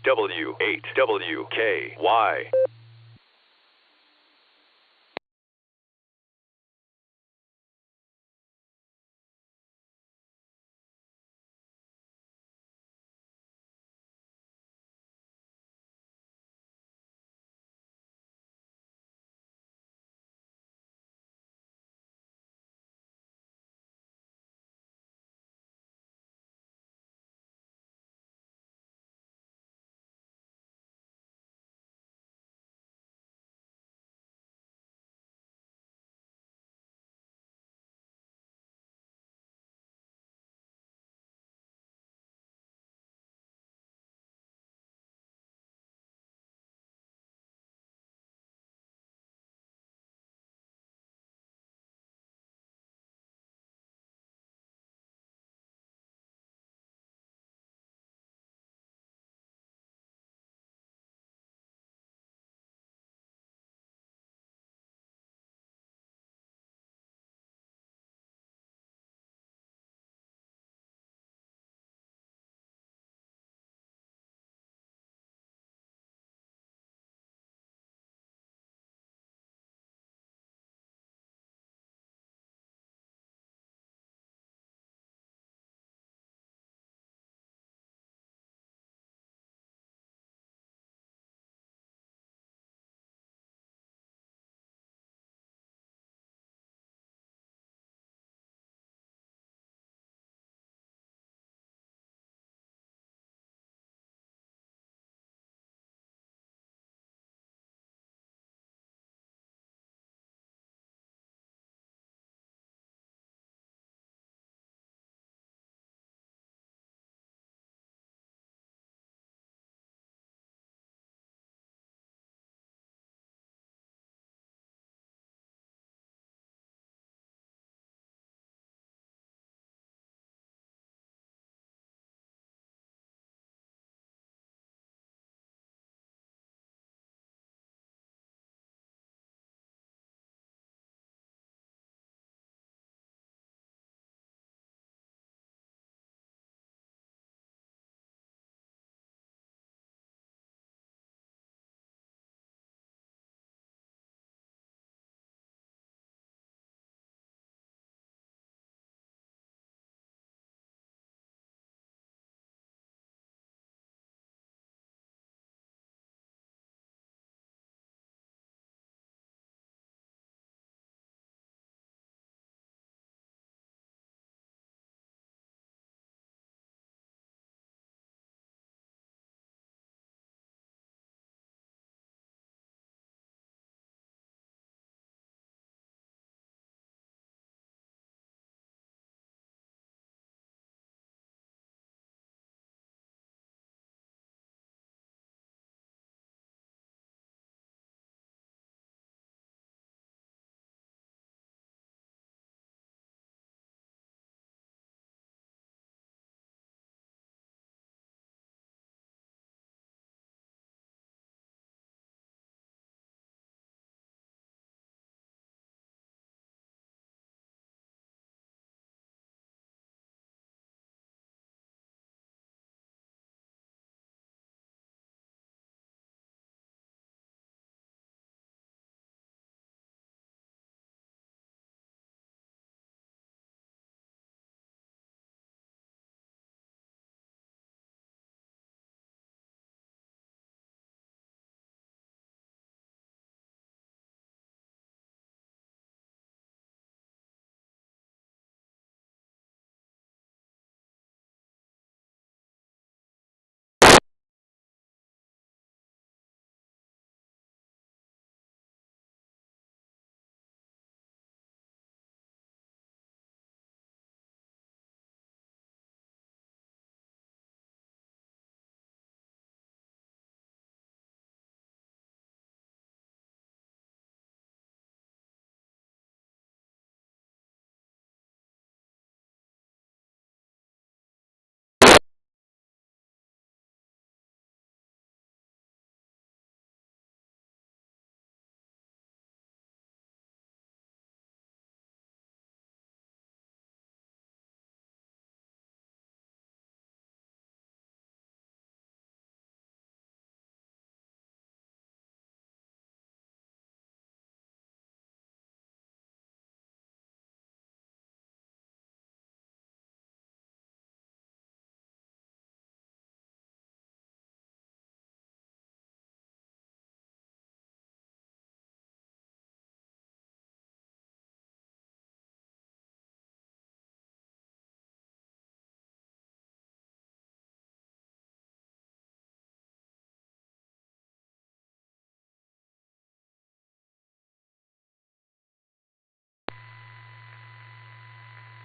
W8WKY.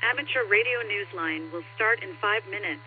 Amateur radio newsline will start in 5 minutes.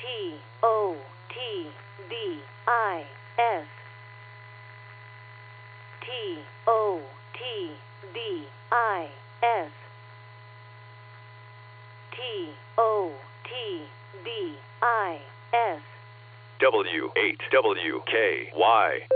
T-O-T-B-I-S. T-O-T-B-I-S. T-O-T-B-I-S. W8WKY.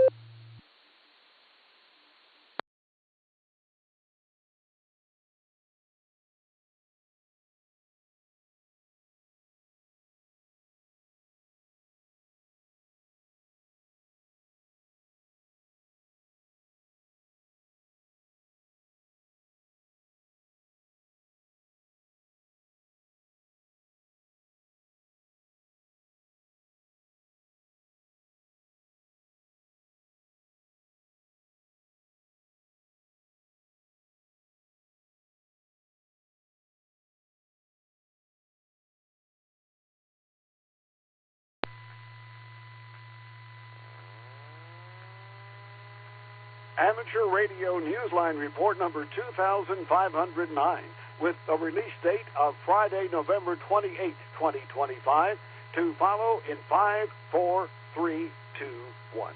Amateur Radio Newsline Report number 2509 with a release date of Friday, November 28, 2025, to follow in 5, 4, 3, 2, 1.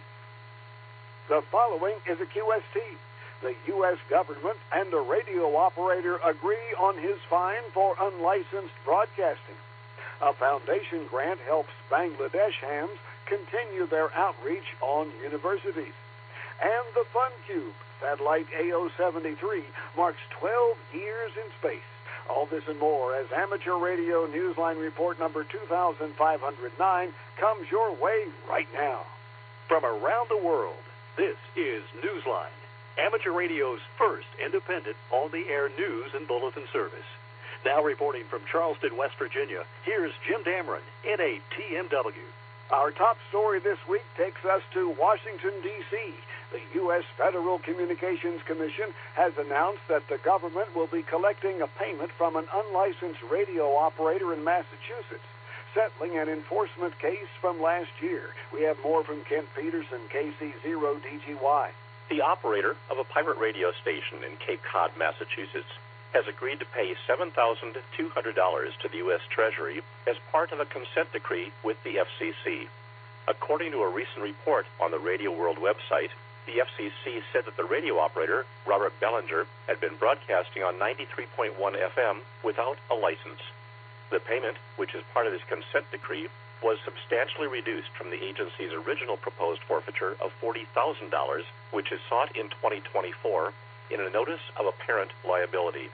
The following is a QST. The U.S. government and a radio operator agree on his fine for unlicensed broadcasting. A foundation grant helps Bangladesh hams continue their outreach on universities. And the FunCube satellite AO-73 marks 12 years in space. All this and more as Amateur Radio Newsline Report number 2509 comes your way right now. From around the world, this is Newsline, Amateur Radio's first independent on-the-air news and bulletin service. Now reporting from Charleston, West Virginia, here's Jim Dameron, NATMW. Our top story this week takes us to Washington, D.C. The U.S. Federal Communications Commission has announced that the government will be collecting a payment from an unlicensed radio operator in Massachusetts, settling an enforcement case from last year. We have more from Kent Peterson, KC0DGY. The operator of a pirate radio station in Cape Cod, Massachusetts, has agreed to pay $7,200 to the U.S. Treasury as part of a consent decree with the FCC. According to a recent report on the Radio World website, the FCC said that the radio operator, Robert Bellinger, had been broadcasting on 93.1 FM without a license. The payment, which is part of this consent decree, was substantially reduced from the agency's original proposed forfeiture of $40,000, which is sought in 2024 in a notice of apparent liability.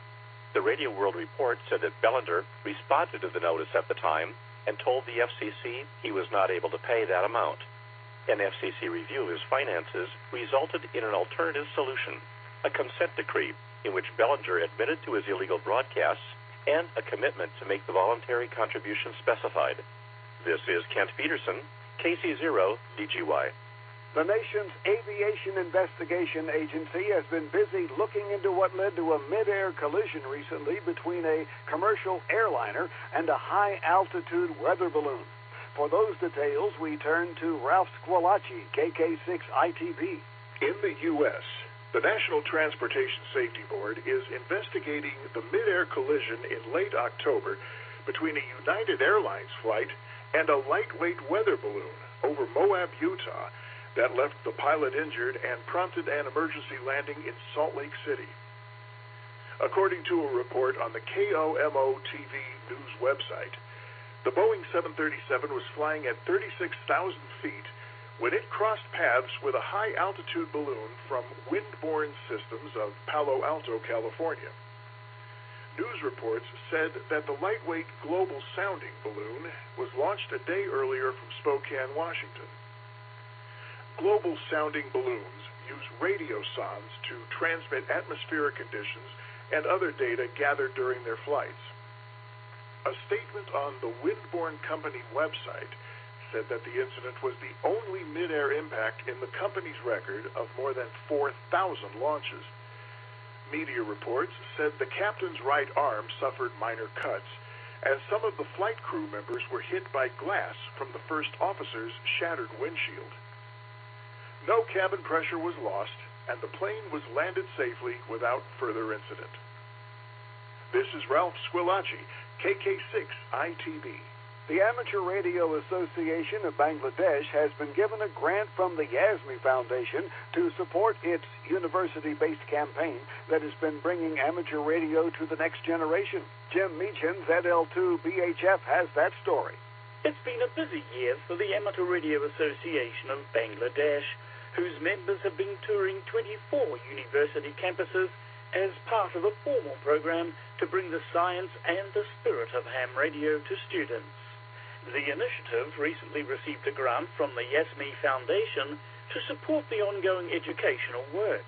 The Radio World report said that Bellinger responded to the notice at the time and told the FCC he was not able to pay that amount. An FCC review of his finances resulted in an alternative solution, a consent decree in which Bellinger admitted to his illegal broadcasts and a commitment to make the voluntary contribution specified. This is Kent Peterson, KC0DGY. The nation's Aviation Investigation Agency has been busy looking into what led to a mid-air collision recently between a commercial airliner and a high-altitude weather balloon. For those details, we turn to Ralph Squilacci, KK6ITB. In the U.S., the National Transportation Safety Board is investigating the mid-air collision in late October between a United Airlines flight and a lightweight weather balloon over Moab, Utah, that left the pilot injured and prompted an emergency landing in Salt Lake City. According to a report on the KOMO TV news website, the Boeing 737 was flying at 36,000 feet when it crossed paths with a high-altitude balloon from Windborne Systems of Palo Alto, California. News reports said that the lightweight global sounding balloon was launched a day earlier from Spokane, Washington. Global sounding balloons use radio sondes to transmit atmospheric conditions and other data gathered during their flights. A statement on the Windborne Company website said that the incident was the only mid-air impact in the company's record of more than 4,000 launches. Media reports said the captain's right arm suffered minor cuts, and some of the flight crew members were hit by glass from the first officer's shattered windshield. No cabin pressure was lost, and the plane was landed safely without further incident. This is Ralph Squilacci, KK6ITB. The Amateur Radio Association of Bangladesh has been given a grant from the Yasmi Foundation to support its university-based campaign that has been bringing amateur radio to the next generation. Jim Meechan, ZL2BHF, has that story. It's been a busy year for the Amateur Radio Association of Bangladesh, whose members have been touring 24 university campuses as part of a formal program to bring the science and the spirit of ham radio to students. The initiative recently received a grant from the Yasmi Foundation to support the ongoing educational work.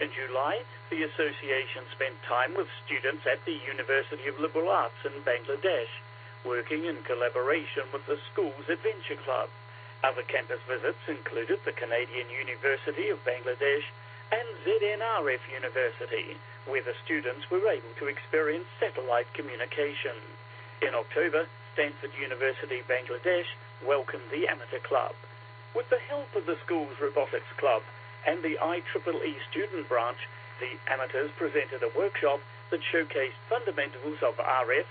In July, the association spent time with students at the University of Liberal Arts in Bangladesh, working in collaboration with the school's Adventure Club. Other campus visits included the Canadian University of Bangladesh and ZNRF University, where the students were able to experience satellite communication. In October, Stanford University, Bangladesh welcomed the Amateur Club. With the help of the school's robotics club, and the IEEE student branch, the amateurs presented a workshop that showcased fundamentals of RF,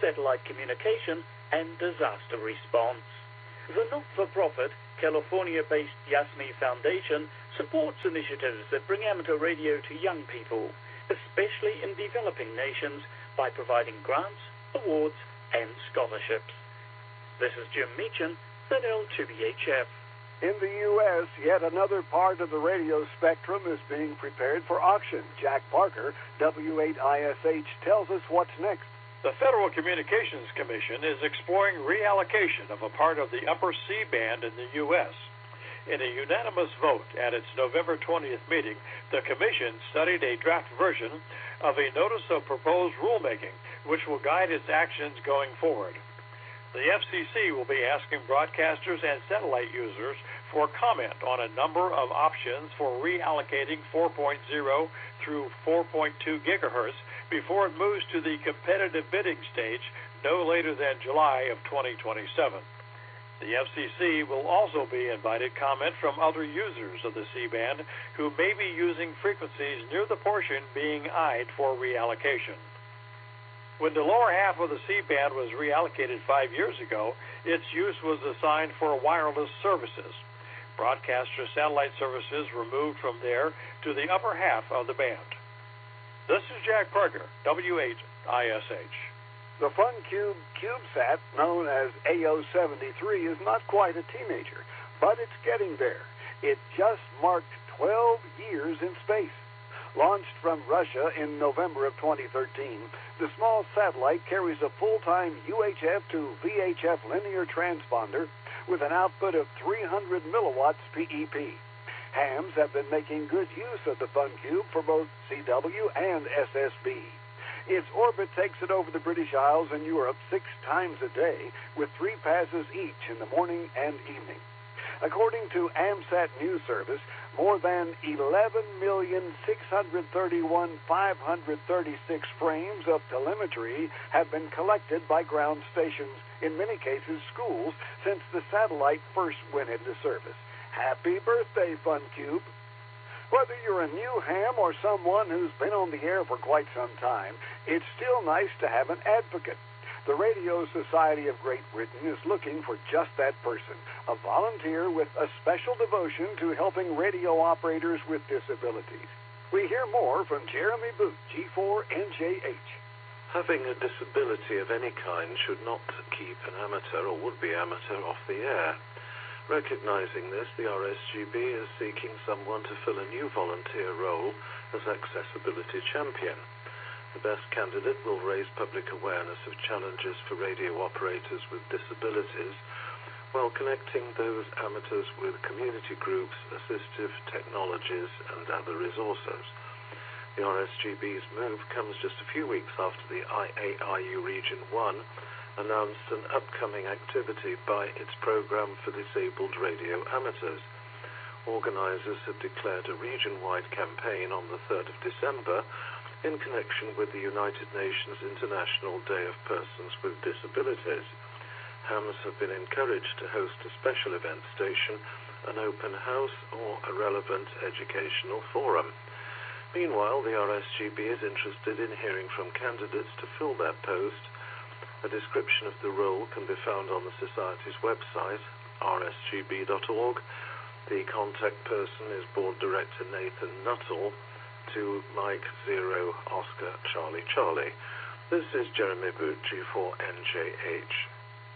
satellite communication, and disaster response. The not-for-profit, California-based Yasmi Foundation supports initiatives that bring amateur radio to young people, especially in developing nations, by providing grants, awards, and scholarships. This is Jim Meechan, L2BHF. In the U.S., yet another part of the radio spectrum is being prepared for auction. Jack Parker, W8ISH, tells us what's next. The Federal Communications Commission is exploring reallocation of a part of the upper C-band in the U.S. In a unanimous vote at its November 20th meeting, the Commission studied a draft version of a notice of proposed rulemaking, which will guide its actions going forward. The FCC will be asking broadcasters and satellite users for comment on a number of options for reallocating 4.0 through 4.2 gigahertz before it moves to the competitive bidding stage no later than July of 2027. The FCC will also be invited comment from other users of the C-band who may be using frequencies near the portion being eyed for reallocation. When the lower half of the C-band was reallocated 5 years ago, its use was assigned for wireless services. Broadcaster satellite services were moved from there to the upper half of the band. This is Jack Parker, W8ISH. The FunCube CubeSat, known as AO-73, is not quite a teenager, but it's getting there. It just marked 12 years in space. Launched from Russia in November of 2013, the small satellite carries a full-time UHF to VHF linear transponder with an output of 300 milliwatts PEP. Hams have been making good use of the FunCube for both CW and SSB. Its orbit takes it over the British Isles and Europe 6 times a day, with 3 passes each in the morning and evening. According to AMSAT News Service, more than 11,631,536 frames of telemetry have been collected by ground stations, in many cases schools, since the satellite first went into service. Happy birthday, FunCube! Whether you're a new ham or someone who's been on the air for quite some time, it's still nice to have an advocate. The Radio Society of Great Britain is looking for just that person, a volunteer with a special devotion to helping radio operators with disabilities. We hear more from Jeremy Boot, G4NJH. Having a disability of any kind should not keep an amateur or would-be amateur off the air. Recognizing this, the RSGB is seeking someone to fill a new volunteer role as accessibility champion. The best candidate will raise public awareness of challenges for radio operators with disabilities while connecting those amateurs with community groups, assistive technologies, and other resources. The RSGB's move comes just a few weeks after the IARU Region 1 announced an upcoming activity by its program for disabled radio amateurs. Organizers have declared a region-wide campaign on the 3rd of December in connection with the United Nations International Day of Persons with Disabilities. Hams have been encouraged to host a special event station, an open house, or a relevant educational forum. Meanwhile, the RSGB is interested in hearing from candidates to fill that post. A description of the role can be found on the Society's website, rsgb.org. The contact person is Board Director Nathan Nuttall, to Mike 0 Oscar Charlie Charlie. This is Jeremy Boot, G4NJH.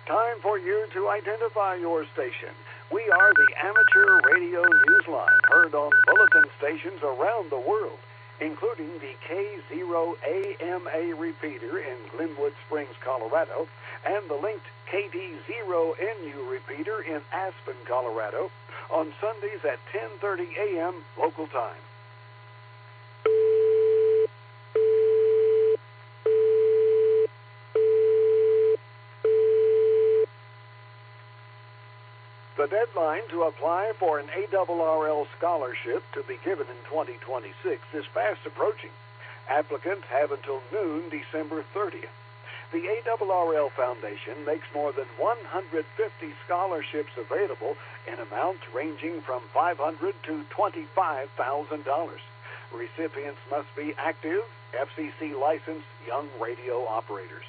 Time for you to identify your station. We are the Amateur Radio Newsline, heard on bulletin stations around the world, including the K0AMA repeater in Glenwood Springs, Colorado, and the linked KD0NU repeater in Aspen, Colorado, on Sundays at 10:30 a.m. local time. The deadline to apply for an ARRL scholarship to be given in 2026 is fast approaching. Applicants have until noon December 30th. the ARRL Foundation makes more than 150 scholarships available in amounts ranging from $500 to $25,000. Recipients must be active, FCC-licensed young radio operators.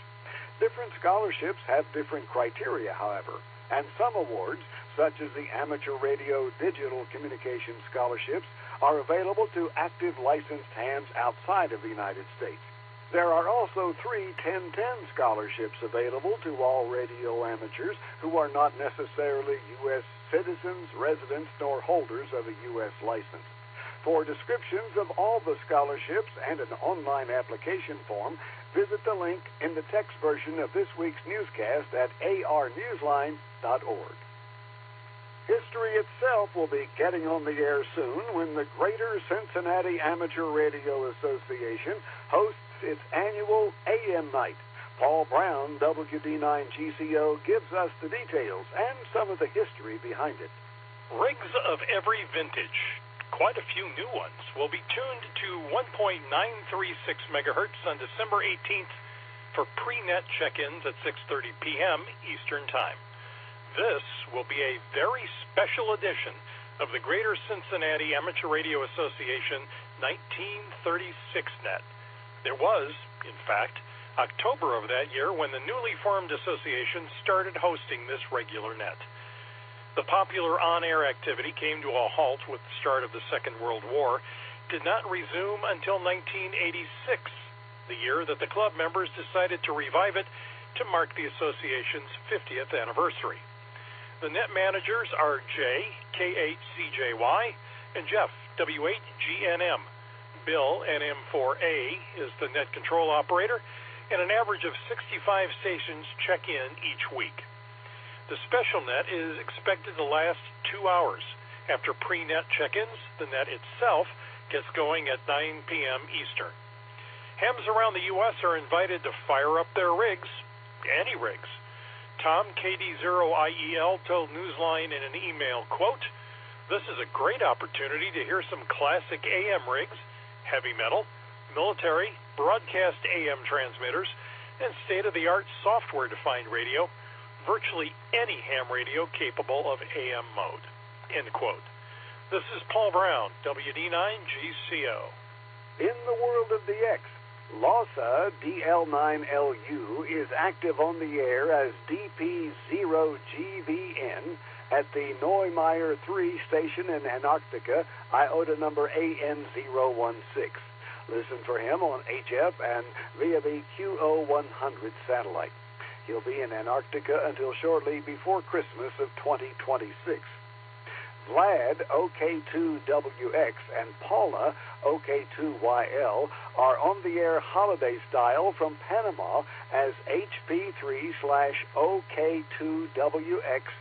Different scholarships have different criteria, however, and some awards, such as the Amateur Radio Digital Communications Scholarships, are available to active licensed hands outside of the United States. There are also 3 1010 scholarships available to all radio amateurs who are not necessarily U.S. citizens, residents, nor holders of a U.S. license. For descriptions of all the scholarships and an online application form, visit the link in the text version of this week's newscast at arnewsline.org. History itself will be getting on the air soon when the Greater Cincinnati Amateur Radio Association hosts its annual AM night. Paul Brown, WD9GCO, gives us the details and some of the history behind it. Rigs of every vintage, quite a few new ones, will be tuned to 1.936 megahertz on December 18th for pre-net check-ins at 6:30 p.m. Eastern Time. This will be a very special edition of the Greater Cincinnati Amateur Radio Association 1936 net. There was, in fact, October of that year when the newly formed association started hosting this regular net. The popular on-air activity came to a halt with the start of the Second World War, did not resume until 1986, the year that the club members decided to revive it to mark the association's 50th anniversary. The net managers are Jay, K8CJY, and Jeff, W8GNM. Bill, NM4A, is the net control operator, and an average of 65 stations check in each week. The special net is expected to last 2 hours. After pre-net check-ins, the net itself gets going at 9 p.m. Eastern. Hams around the U.S. are invited to fire up their rigs, any rigs. Tom, KD0IEL, told Newsline in an email, quote, "This is a great opportunity to hear some classic AM rigs, heavy metal, military, broadcast AM transmitters, and state-of-the-art software-defined radio, virtually any ham radio capable of AM mode." End quote. This is Paul Brown, WD9GCO. In the world of DX, LASA DL9LU is active on the air as DP0GVN at the Neumeier 3 station in Antarctica, IOTA number AN016. Listen for him on HF and via the QO100 satellite. He'll be in Antarctica until shortly before Christmas of 2026. Vlad, OK2WX, and Paula, OK2YL, are on the air holiday style from Panama as HP3/OK2WX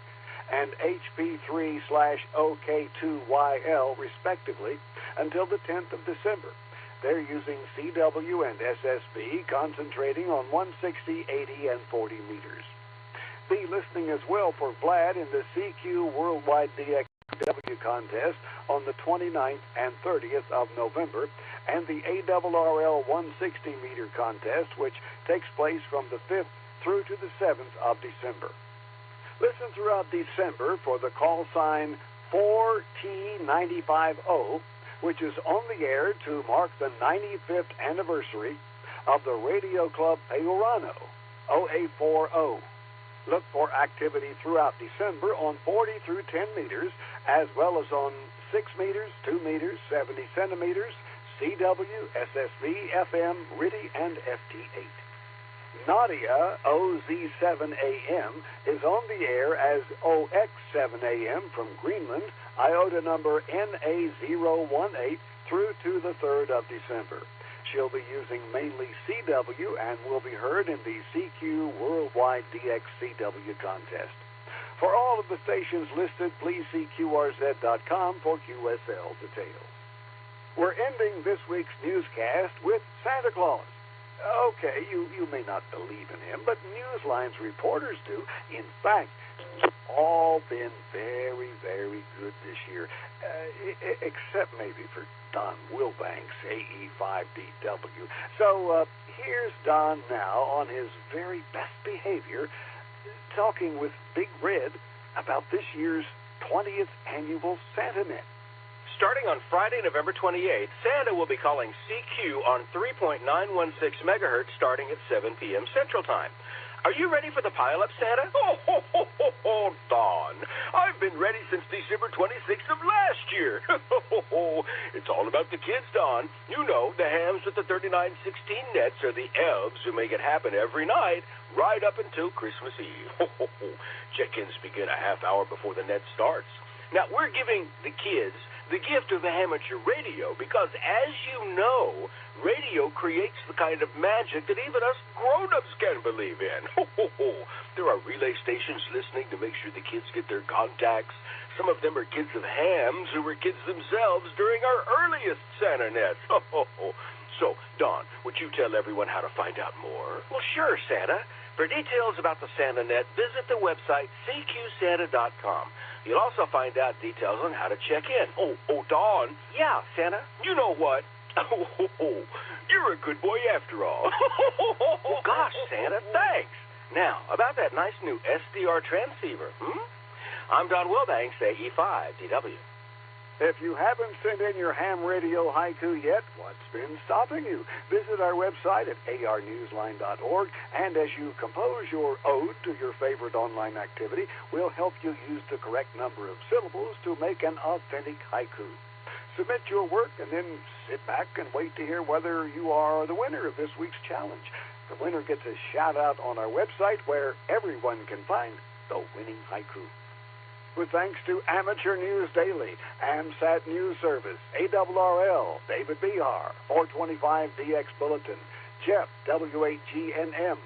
and HP3/OK2YL, respectively, until the 10th of December. They're using CW and SSB, concentrating on 160, 80, and 40 meters. Be listening as well for Vlad in the CQ Worldwide DXW contest on the 29th and 30th of November, and the ARRL 160-meter contest, which takes place from the 5th through to the 7th of December. Listen throughout December for the call sign 4T950, which is on the air to mark the 95th anniversary of the Radio Club Peorano, OA40. Look for activity throughout December on 40 through 10 meters, as well as on 6 meters, 2 meters, 70 centimeters, CW, SSB, FM, RIDI, and FT8. Nadia, OZ7AM, is on the air as OX7AM from Greenland, IOTA number NA018, through to the 3rd of December. She'll be using mainly CW and will be heard in the CQ Worldwide DX CW contest. For all of the stations listed, please see QRZ.com for QSL details. We're ending this week's newscast with Santa Claus. Okay, you may not believe in him, but Newsline's reporters do. In fact, we've all been very, very very good this year, except maybe for Don Wilbanks, AE5DW. So here's Don now on his very best behavior, talking with Big Red about this year's 20th annual SantaNet. Starting on Friday, November 28th, Santa will be calling CQ on 3.916 megahertz starting at 7 p.m. Central Time. Are you ready for the pile-up, Santa? Oh, Don. I've been ready since December 26th of last year. It's all about the kids, Don. You know, the hams with the 3916 nets are the elves who make it happen every night, right up until Christmas Eve. Check-ins begin a half hour before the net starts. Now, we're giving the kids the gift of amateur radio because, as you know, radio creates the kind of magic that even us grown-ups can believe in. There are relay stations listening to make sure the kids get their contacts. Some of them are kids of hams who were kids themselves during our earliest SantaNets. So, Don, would you tell everyone how to find out more? Well, sure, Santa. For details about the SantaNet, visit the website cqsanta.com. You'll also find out details on how to check in. Oh, Don. Yeah, Santa? You know what? You're a good boy after all. Oh, gosh, Santa, thanks. Now, about that nice new SDR transceiver, I'm Don Wilbanks, AE5DW. If you haven't sent in your ham radio haiku yet, what's been stopping you? Visit our website at arnewsline.org, and as you compose your ode to your favorite online activity, we'll help you use the correct number of syllables to make an authentic haiku. Submit your work and then sit back and wait to hear whether you are the winner of this week's challenge. The winner gets a shout-out on our website where everyone can find the winning haiku. With thanks to Amateur News Daily, AMSAT News Service, ARRL, David Behar, 425DX Bulletin, Jeff, W8GNM,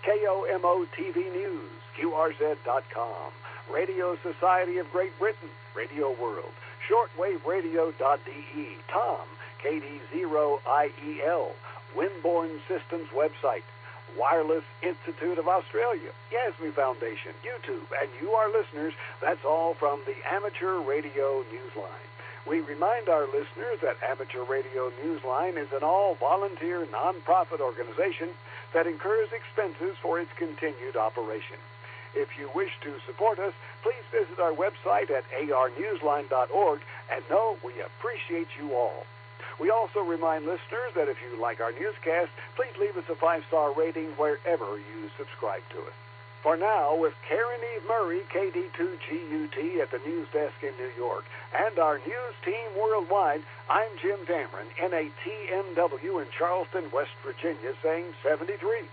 KOMO TV News, QRZ.com, Radio Society of Great Britain, Radio World, shortwaveradio.de, Tom, KD0IEL, Windborne Systems website, Wireless Institute of Australia, Yasmin Foundation, YouTube, and you, our listeners. That's all from the Amateur Radio Newsline. We remind our listeners that Amateur Radio Newsline is an all-volunteer, non-profit organization that incurs expenses for its continued operation. If you wish to support us, please visit our website at arnewsline.org, and know we appreciate you all. We also remind listeners that if you like our newscast, please leave us a 5-star rating wherever you subscribe to us. For now, with Karen Eve Murray, KD2GUT at the news desk in New York, and our news team worldwide, I'm Jim Dameron, NATMW in Charleston, West Virginia, saying 73.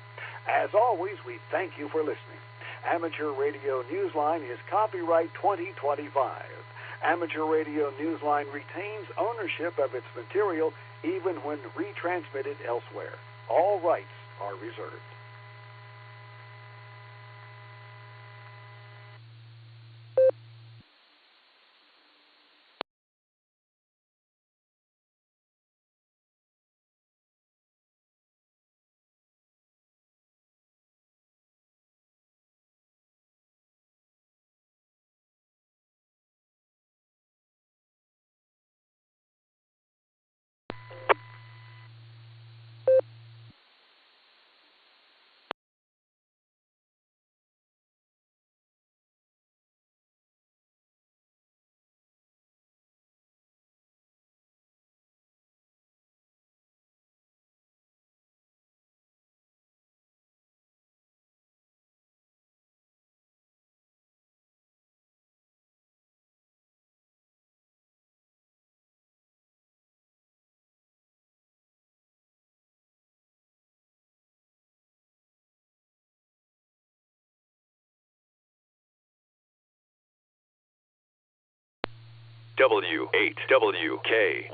As always, we thank you for listening. Amateur Radio Newsline is copyright 2025. Amateur Radio Newsline retains ownership of its material even when retransmitted elsewhere. All rights are reserved. W8WKY.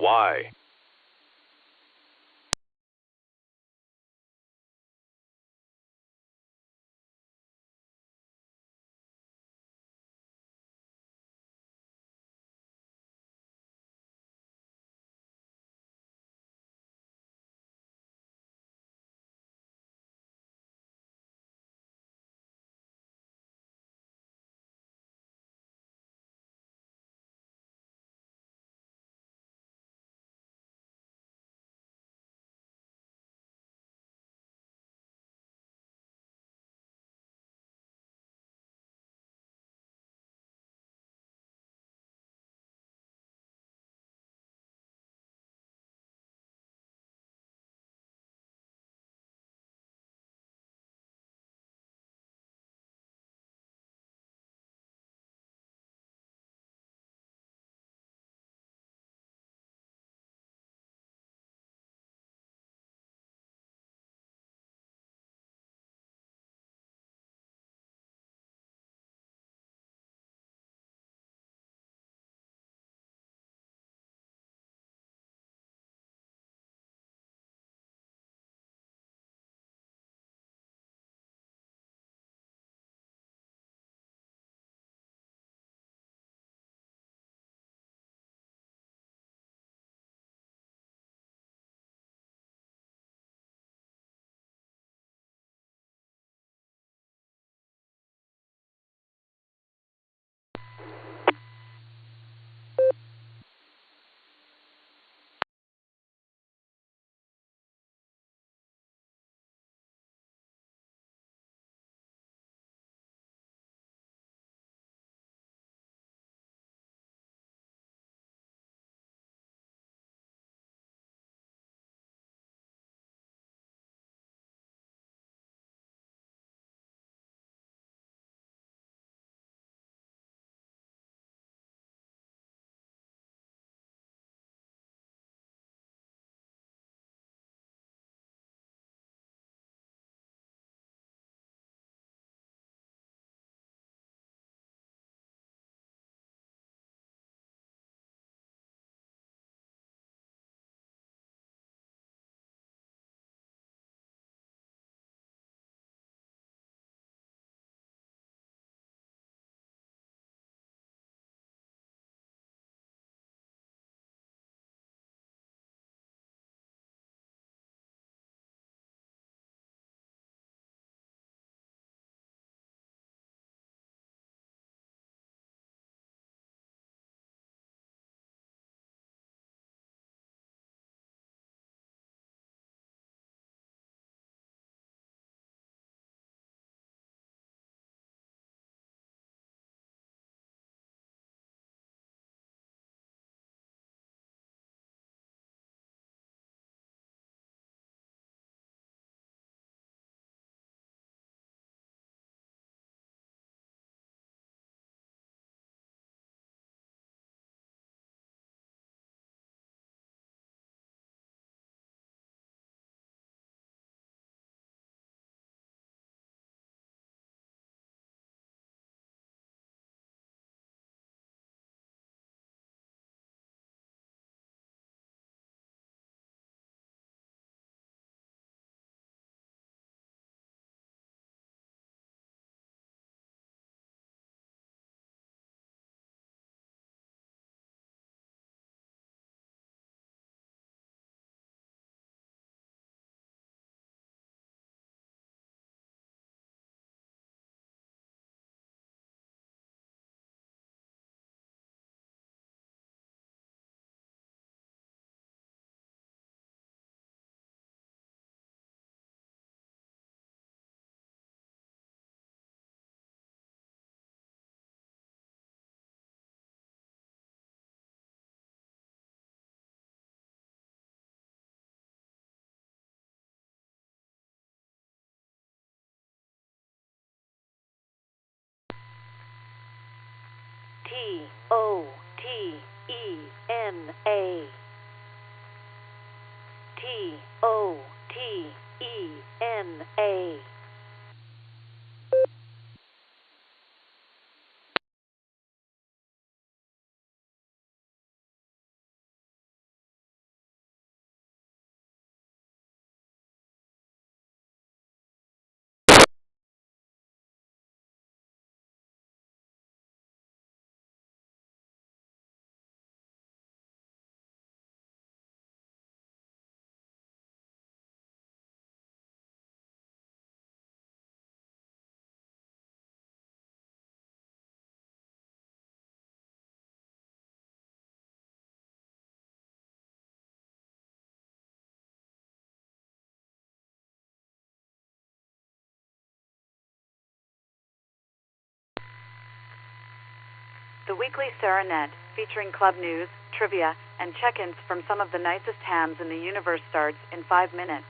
T-O-T-E-N-A. T-O-T-E-N-A. The weekly Serenet, featuring club news, trivia, and check-ins from some of the nicest hams in the universe starts in 5 minutes.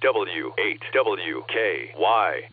W8WKY.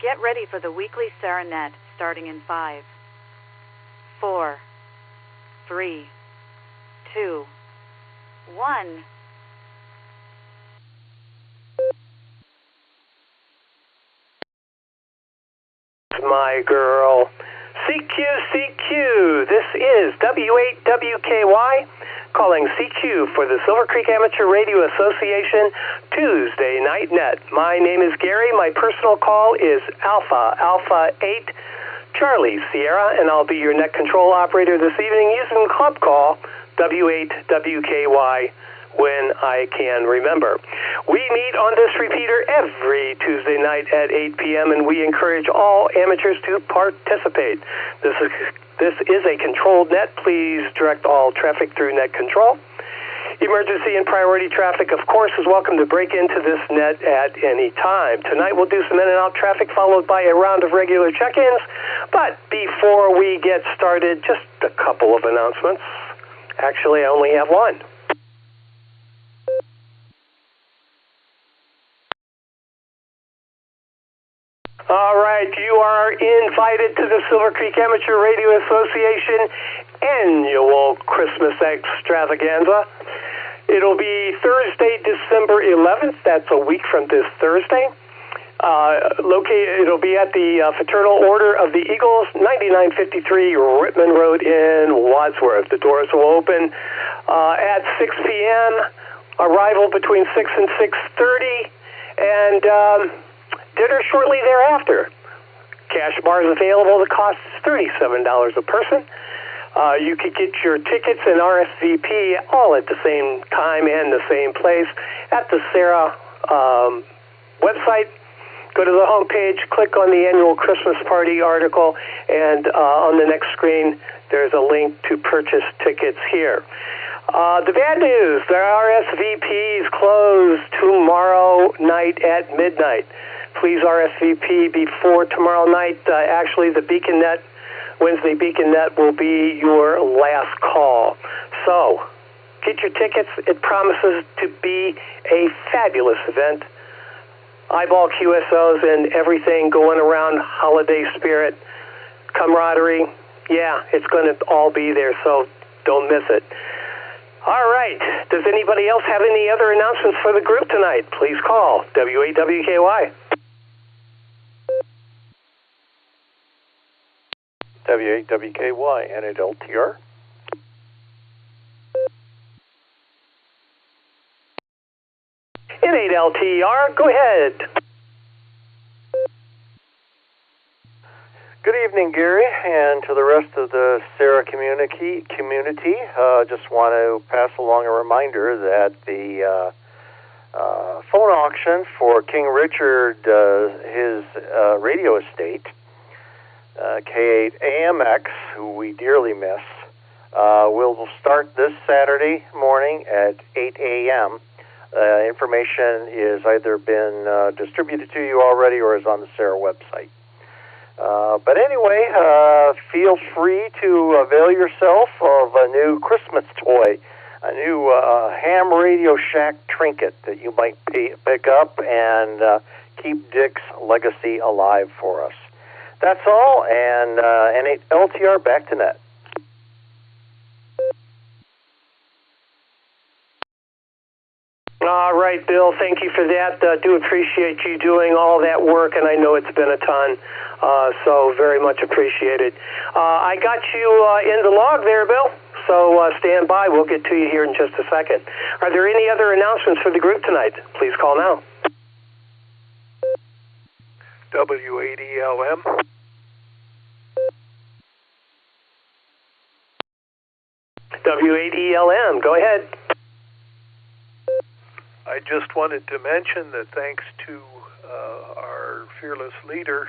Get ready for the weekly Serenet starting in 5, 4, 3, 2, 1. My girl. CQ, this is W8WKY calling CQ for the Silvercreek Amateur Radio Association Tuesday Night Net. My name is Gary. My personal call is Alpha 8 Charlie Sierra, and I'll be your net control operator this evening using club call W8WKY when I can remember. We meet on this repeater every Tuesday night at 8 p.m., and we encourage all amateurs to participate. This is a controlled net. Please direct all traffic through net control. Emergency and priority traffic, of course, is welcome to break into this net at any time. Tonight we'll do some in and out traffic followed by a round of regular check-ins. But before we get started, just a couple of announcements. Actually, I only have one. All right, you are invited to the Silvercreek Amateur Radio Association annual Christmas extravaganza. It'll be Thursday, December 11th. That's a week from this Thursday. It'll be at the Fraternal Order of the Eagles, 9953 Rittman Road in Wadsworth. The doors will open at 6 p.m., arrival between 6 and 6:30, and dinner shortly thereafter. Cash bars available. The cost is $37 a person. You could get your tickets and RSVP all at the same time and the same place at the Sarah website. Go to the homepage, click on the annual Christmas party article, and on the next screen there's a link to purchase tickets here. The bad news, the RSVP is closed tomorrow night at midnight. Please RSVP before tomorrow night. Actually, the Wednesday Beacon Net will be your last call. So, get your tickets. It promises to be a fabulous event. Eyeball QSOs and everything going around, holiday spirit, camaraderie. Yeah, it's going to all be there, so don't miss it. All right. Does anybody else have any other announcements for the group tonight? Please call W8WKY. W8WKY and at LTR. In 8LTR, go ahead. Good evening, Gary, and to the rest of the Sarah community. Just want to pass along a reminder that the phone auction for King Richard, his radio estate, K8 AMX, who we dearly miss, will start this Saturday morning at 8 a.m. Information is either been distributed to you already or is on the Sarah website. But anyway, feel free to avail yourself of a new Christmas toy, a new ham Radio Shack trinket that you might pick up and keep Dick's legacy alive for us. That's all, and LTR back to net. All right, Bill, thank you for that. Do appreciate you doing all that work, and I know it's been a ton, so very much appreciated. I got you in the log there, Bill, so stand by. We'll get to you here in just a second. Are there any other announcements for the group tonight? Please call now. W8ELM. W8ELM. Go ahead. I just wanted to mention that thanks to our fearless leader,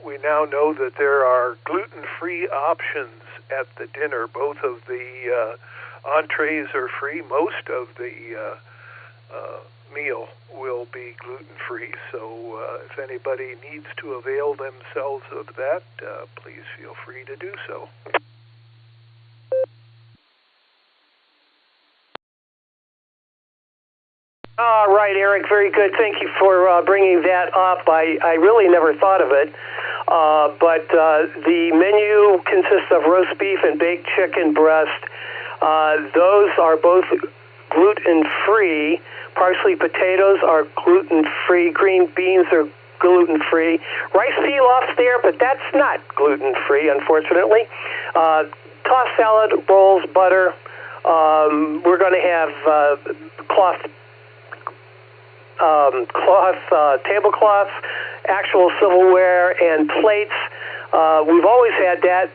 we now know that there are gluten-free options at the dinner. Both of the entrees are free. Most of the meal will be gluten-free. So if anybody needs to avail themselves of that, please feel free to do so. All right, Eric, very good. Thank you for bringing that up. I really never thought of it, but the menu consists of roast beef and baked chicken breast. Those are both gluten-free. Parsley potatoes are gluten-free. Green beans are gluten-free. Rice pilaf's there, but that's not gluten-free, unfortunately. Tossed salad, rolls, butter. We're going to have tablecloths, actual silverware, and plates. We've always had that.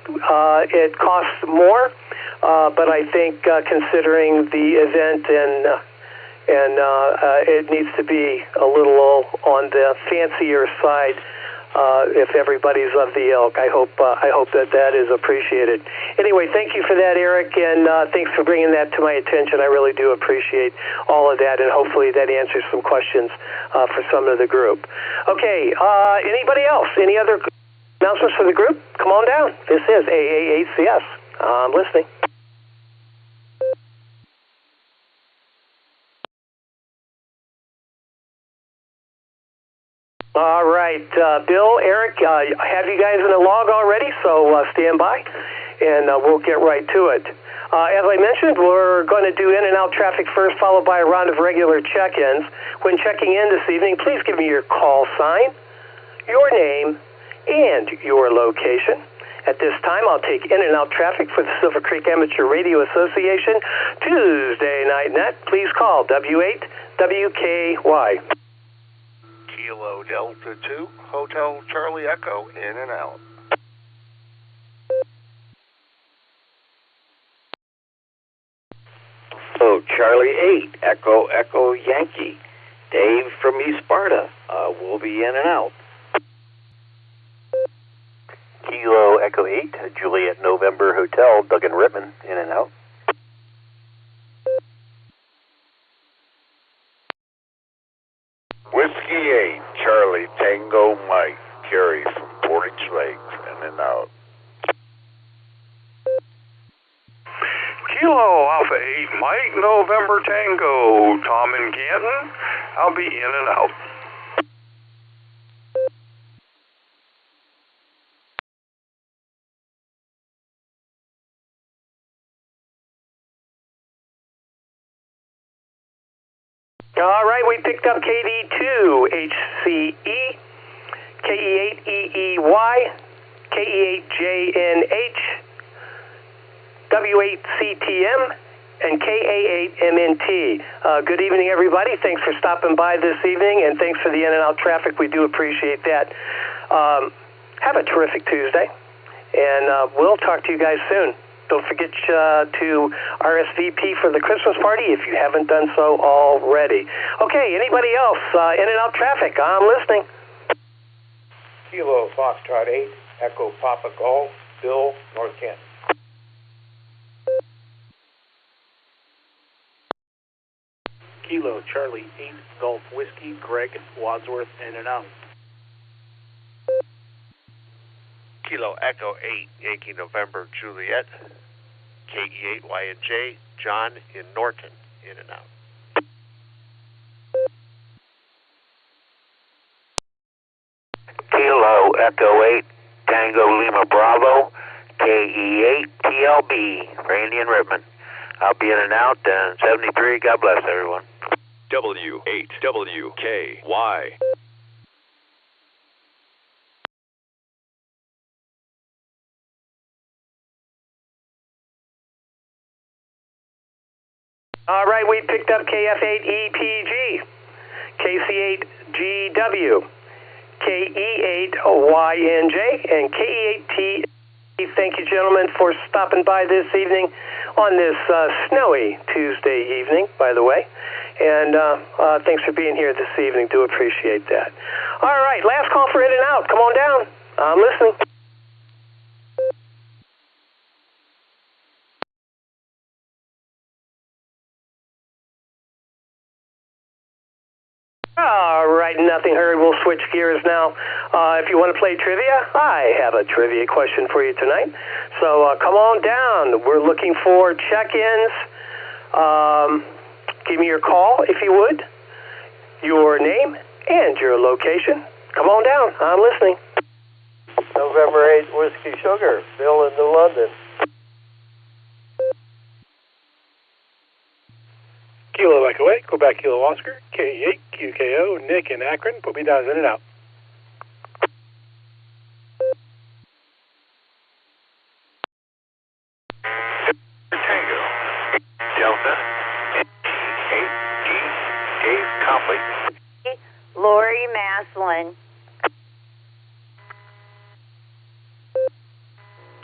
It costs more, but I think considering the event and it needs to be a little on the fancier side. If everybody's of the ilk, I hope that is appreciated. Anyway, thank you for that, Eric, and thanks for bringing that to my attention. I really do appreciate all of that, and hopefully that answers some questions for some of the group. Okay, anybody else? Any other announcements for the group? Come on down. This is AA8CS. I'm listening. All right, Bill, Eric, I have you guys in the log already, so stand by, and we'll get right to it. As I mentioned, we're going to do in and out traffic first, followed by a round of regular check-ins. When checking in this evening, please give me your call sign, your name, and your location. At this time, I'll take in and out traffic for the Silvercreek Amateur Radio Association Tuesday Night Net. Please call W8 WKY. Kilo Delta 2, Hotel Charlie Echo, in and out. So Charlie 8, Echo Echo Yankee. Dave from East Sparta will be in and out. Kilo Echo 8, Juliet November Hotel, Doug and Rittman, in and out. Whiskey 8, Charlie Tango Mike, Kerry from Portage Lakes, in and out. Kilo Alpha 8, Mike November Tango, Tom in Canton, I'll be in and out. All right, we picked up KD2 HCE, KE8EEY, KE8JNH, W8CTM, and KA8MNT. Good evening, everybody. Thanks for stopping by this evening, and thanks for the in and out traffic. We do appreciate that. Have a terrific Tuesday, and we'll talk to you guys soon. Don't forget to RSVP for the Christmas party if you haven't done so already. Okay, anybody else? In and out traffic, I'm listening. Kilo Foxtrot 8, Echo Papa Golf, Bill, North Kent. Kilo Charlie 8, Golf Whiskey, Greg, Wadsworth, in and out. Kilo Echo 8, Yankee November Juliet, KE8 Y&J, John in Norton, in and out. Kilo Echo 8, Tango Lima Bravo, KE8 TLB, Randy and Rittman. I'll be in and out, 73. God bless everyone. W8WKY. All right, we picked up KF8EPG, KC8GW, KE8YNJ, and KE8T. Thank you, gentlemen, for stopping by this evening. on this snowy Tuesday evening, by the way. And thanks for being here this evening. Do appreciate that. All right, last call for in and out. Come on down. I'm listening. All right, nothing heard. We'll switch gears now. If you want to play trivia, I have a trivia question for you tonight. So come on down. We're looking for check-ins. Give me your call, if you would, your name, and your location. Come on down. I'm listening. November 8th, Whiskey Sugar, Bill in New London. Kilo Echo 8, Quebec Kilo Oscar, K8, QKO, Nick in Akron, put me down in and out. Tango, Delta, 8D, Dave Copley. Lori Maslin.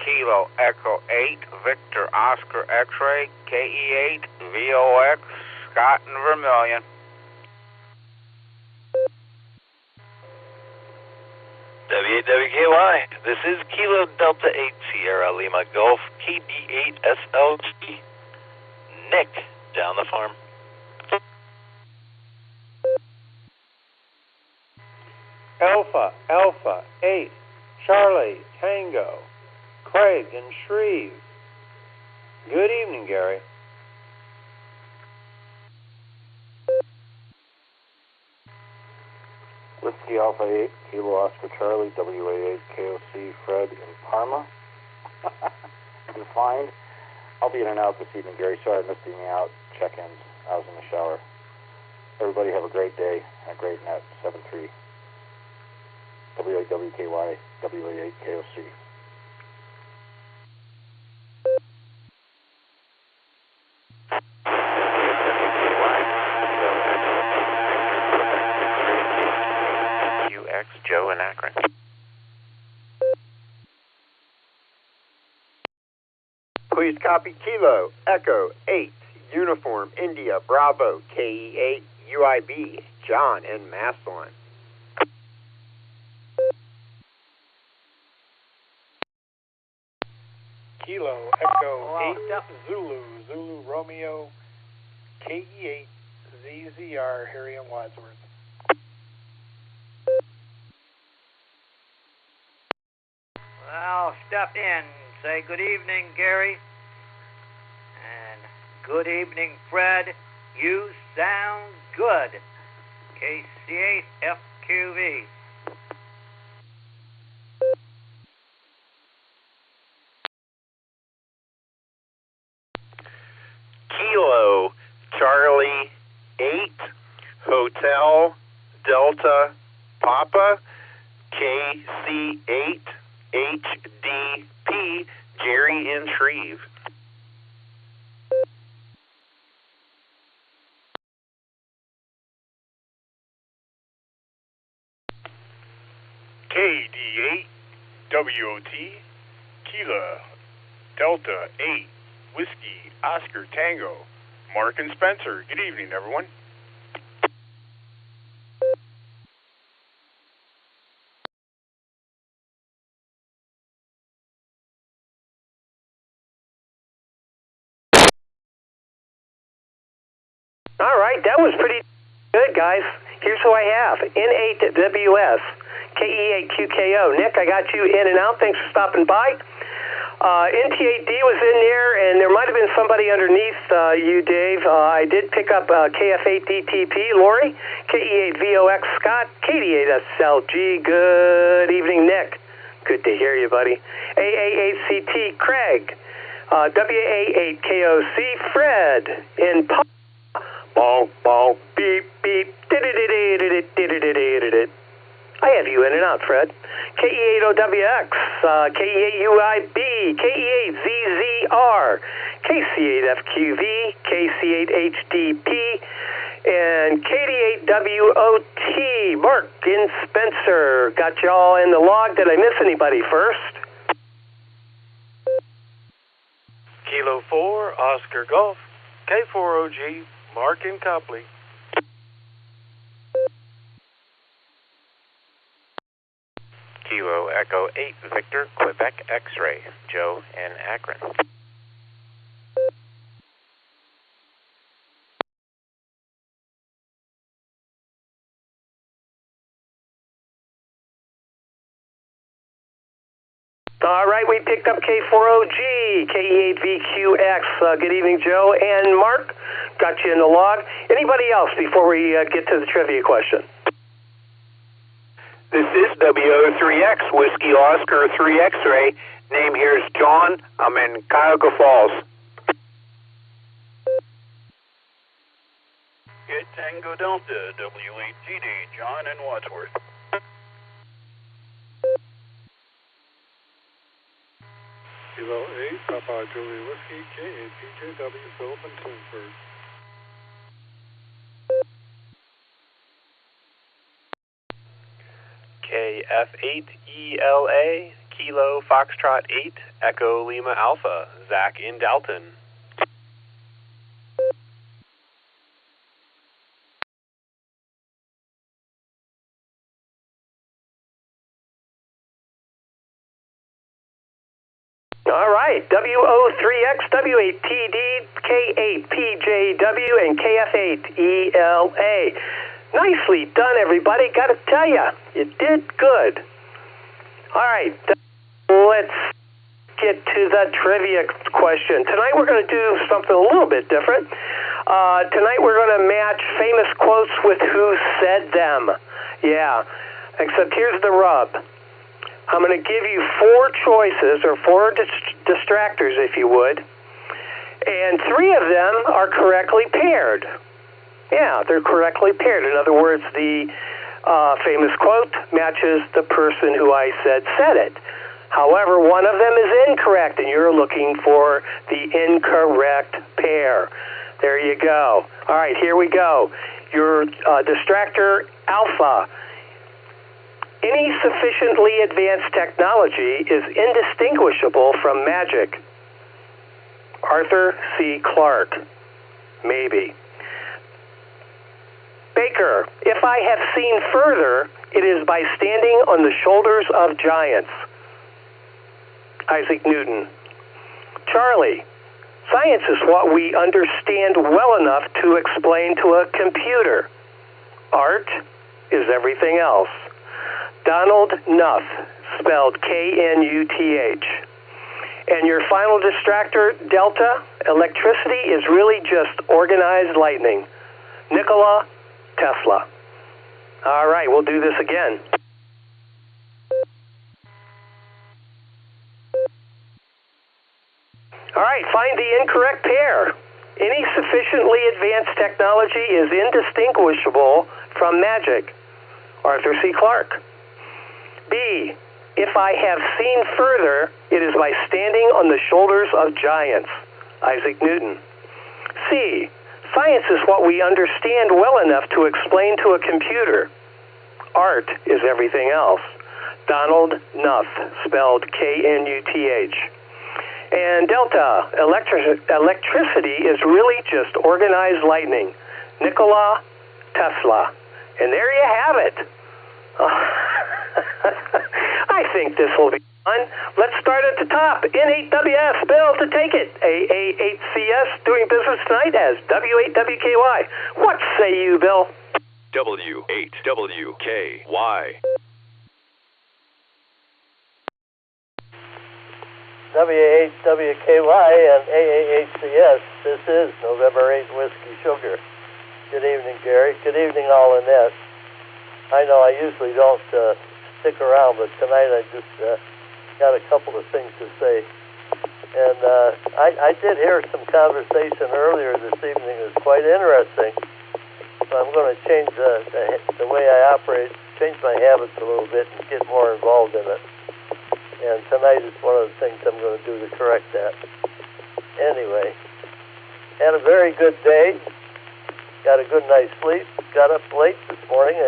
Kilo Echo 8, Victor Oscar X-Ray, KE8, VOX, Scott and Vermilion. W8WKY, this is Kilo Delta 8 Sierra Lima Golf, KD8 SLG. Nick, down the farm. Alpha 8, Charlie, Tango, Craig and Shreve. Good evening, Gary. Whiskey Alpha 8, Kilo Oscar Charlie, WA8 KOC Fred in Parma. Defined. I'll be in and out this evening, Gary. Sorry I missed being out. Check-ins. I was in the shower. Everybody have a great day and a great net. 7-3. WAWKY, WA8 KOC. UX Joe in Akron. Please copy Kilo Echo 8 Uniform India Bravo KE8 UIB John in Maslin. Kilo Echo 8 Zulu Romeo, KE8 ZZR Harry and Wadsworth. I'll step in, say good evening, Gary, and good evening, Fred. You sound good. KC8 FQV. Kilo Charlie 8 Hotel Delta Papa KC8 HDP Jerry in Shreve. KD8 WOT Kilo Delta 8 Whiskey Oscar Tango Mark and Spencer. Good evening, everyone. All right, that was pretty good, guys. Here's who I have. N8WS, KE8QKO. Nick, I got you in and out. Thanks for stopping by. NT8D was in there, and there might have been somebody underneath you, Dave. I did pick up KF8DTP, Lori, KE8VOX Scott, KD8SLG. Good evening, Nick. Good to hear you, buddy. AA8CT, Craig, WA8KOC, Fred, in bonk, bonk, beep, beep, I have you in and out, Fred. KE8OWX, KE8UIB, KE8ZZR, KC8FQV, KC8HDP, and KD8WOT. Mark and Spencer, got y'all in the log. Did I miss anybody first? Kilo 4, Oscar Golf, K4OG, Mark and Copley. Kilo Echo 8, Victor, Quebec X-Ray, Joe in Akron. All right, we picked up K4OG, KE8VQX. Good evening, Joe and Mark. Got you in the log. Anybody else before we get to the trivia question? This is WO3X, Whiskey Oscar 3 X-Ray. Name here is John. I'm in Cuyahoga Falls. Get Tango Delta, W8TD, John in Wadsworth. Kilo 8, Papa Julie Whiskey, K8PJW, Philip and Twinsburg. KF8ELA, Kilo Foxtrot 8, Echo Lima Alpha, Zach in Dalton. All right, WO3X, W8TD, K8PJW, and KF8ELA. Nicely done, everybody. Got to tell you, you did good. All right, let's get to the trivia question. Tonight we're going to do something a little bit different. Tonight we're going to match famous quotes with who said them. Yeah, except here's the rub. I'm going to give you 4 choices, or 4 distractors, if you would, and 3 of them are correctly paired. Yeah, they're correctly paired. In other words, the famous quote matches the person who I said it. However, one of them is incorrect, and you're looking for the incorrect pair. There you go. All right, here we go. Your distractor alpha. Any sufficiently advanced technology is indistinguishable from magic. Arthur C. Clarke. Maybe. Baker, if I have seen further, it is by standing on the shoulders of giants. Isaac Newton. Charlie, science is what we understand well enough to explain to a computer. Art is everything else. Donald Knuth, spelled K-N-U-T-H. And your final distractor, Delta, electricity is really just organized lightning. Nikola Tesla. All right, we'll do this again. All right, find the incorrect pair. Any sufficiently advanced technology is indistinguishable from magic. Arthur C. Clarke. B, if I have seen further, it is by standing on the shoulders of giants. Isaac Newton. C, science is what we understand well enough to explain to a computer. Art is everything else. Donald Knuth, spelled K-N-U-T-H. And Delta, electricity is really just organized lightning. Nikola Tesla. And there you have it. I think this will be fun. Let's start at the top. N8WS, Bill to take it. AA8CS doing business tonight as W8WKY. What say you, Bill? W8WKY. W8WKY and AA8CS. This is November 8 Whiskey Sugar. Good evening, Gary. Good evening, all in this. I know I usually don't stick around, but tonight I just got a couple of things to say. And I did hear some conversation earlier this evening. It was quite interesting. So I'm going to change the way I operate, change my habits a little bit, and get more involved in it. And tonight is one of the things I'm going to do to correct that. Anyway, had a very good day. Got a good night's sleep. Got up late this morning.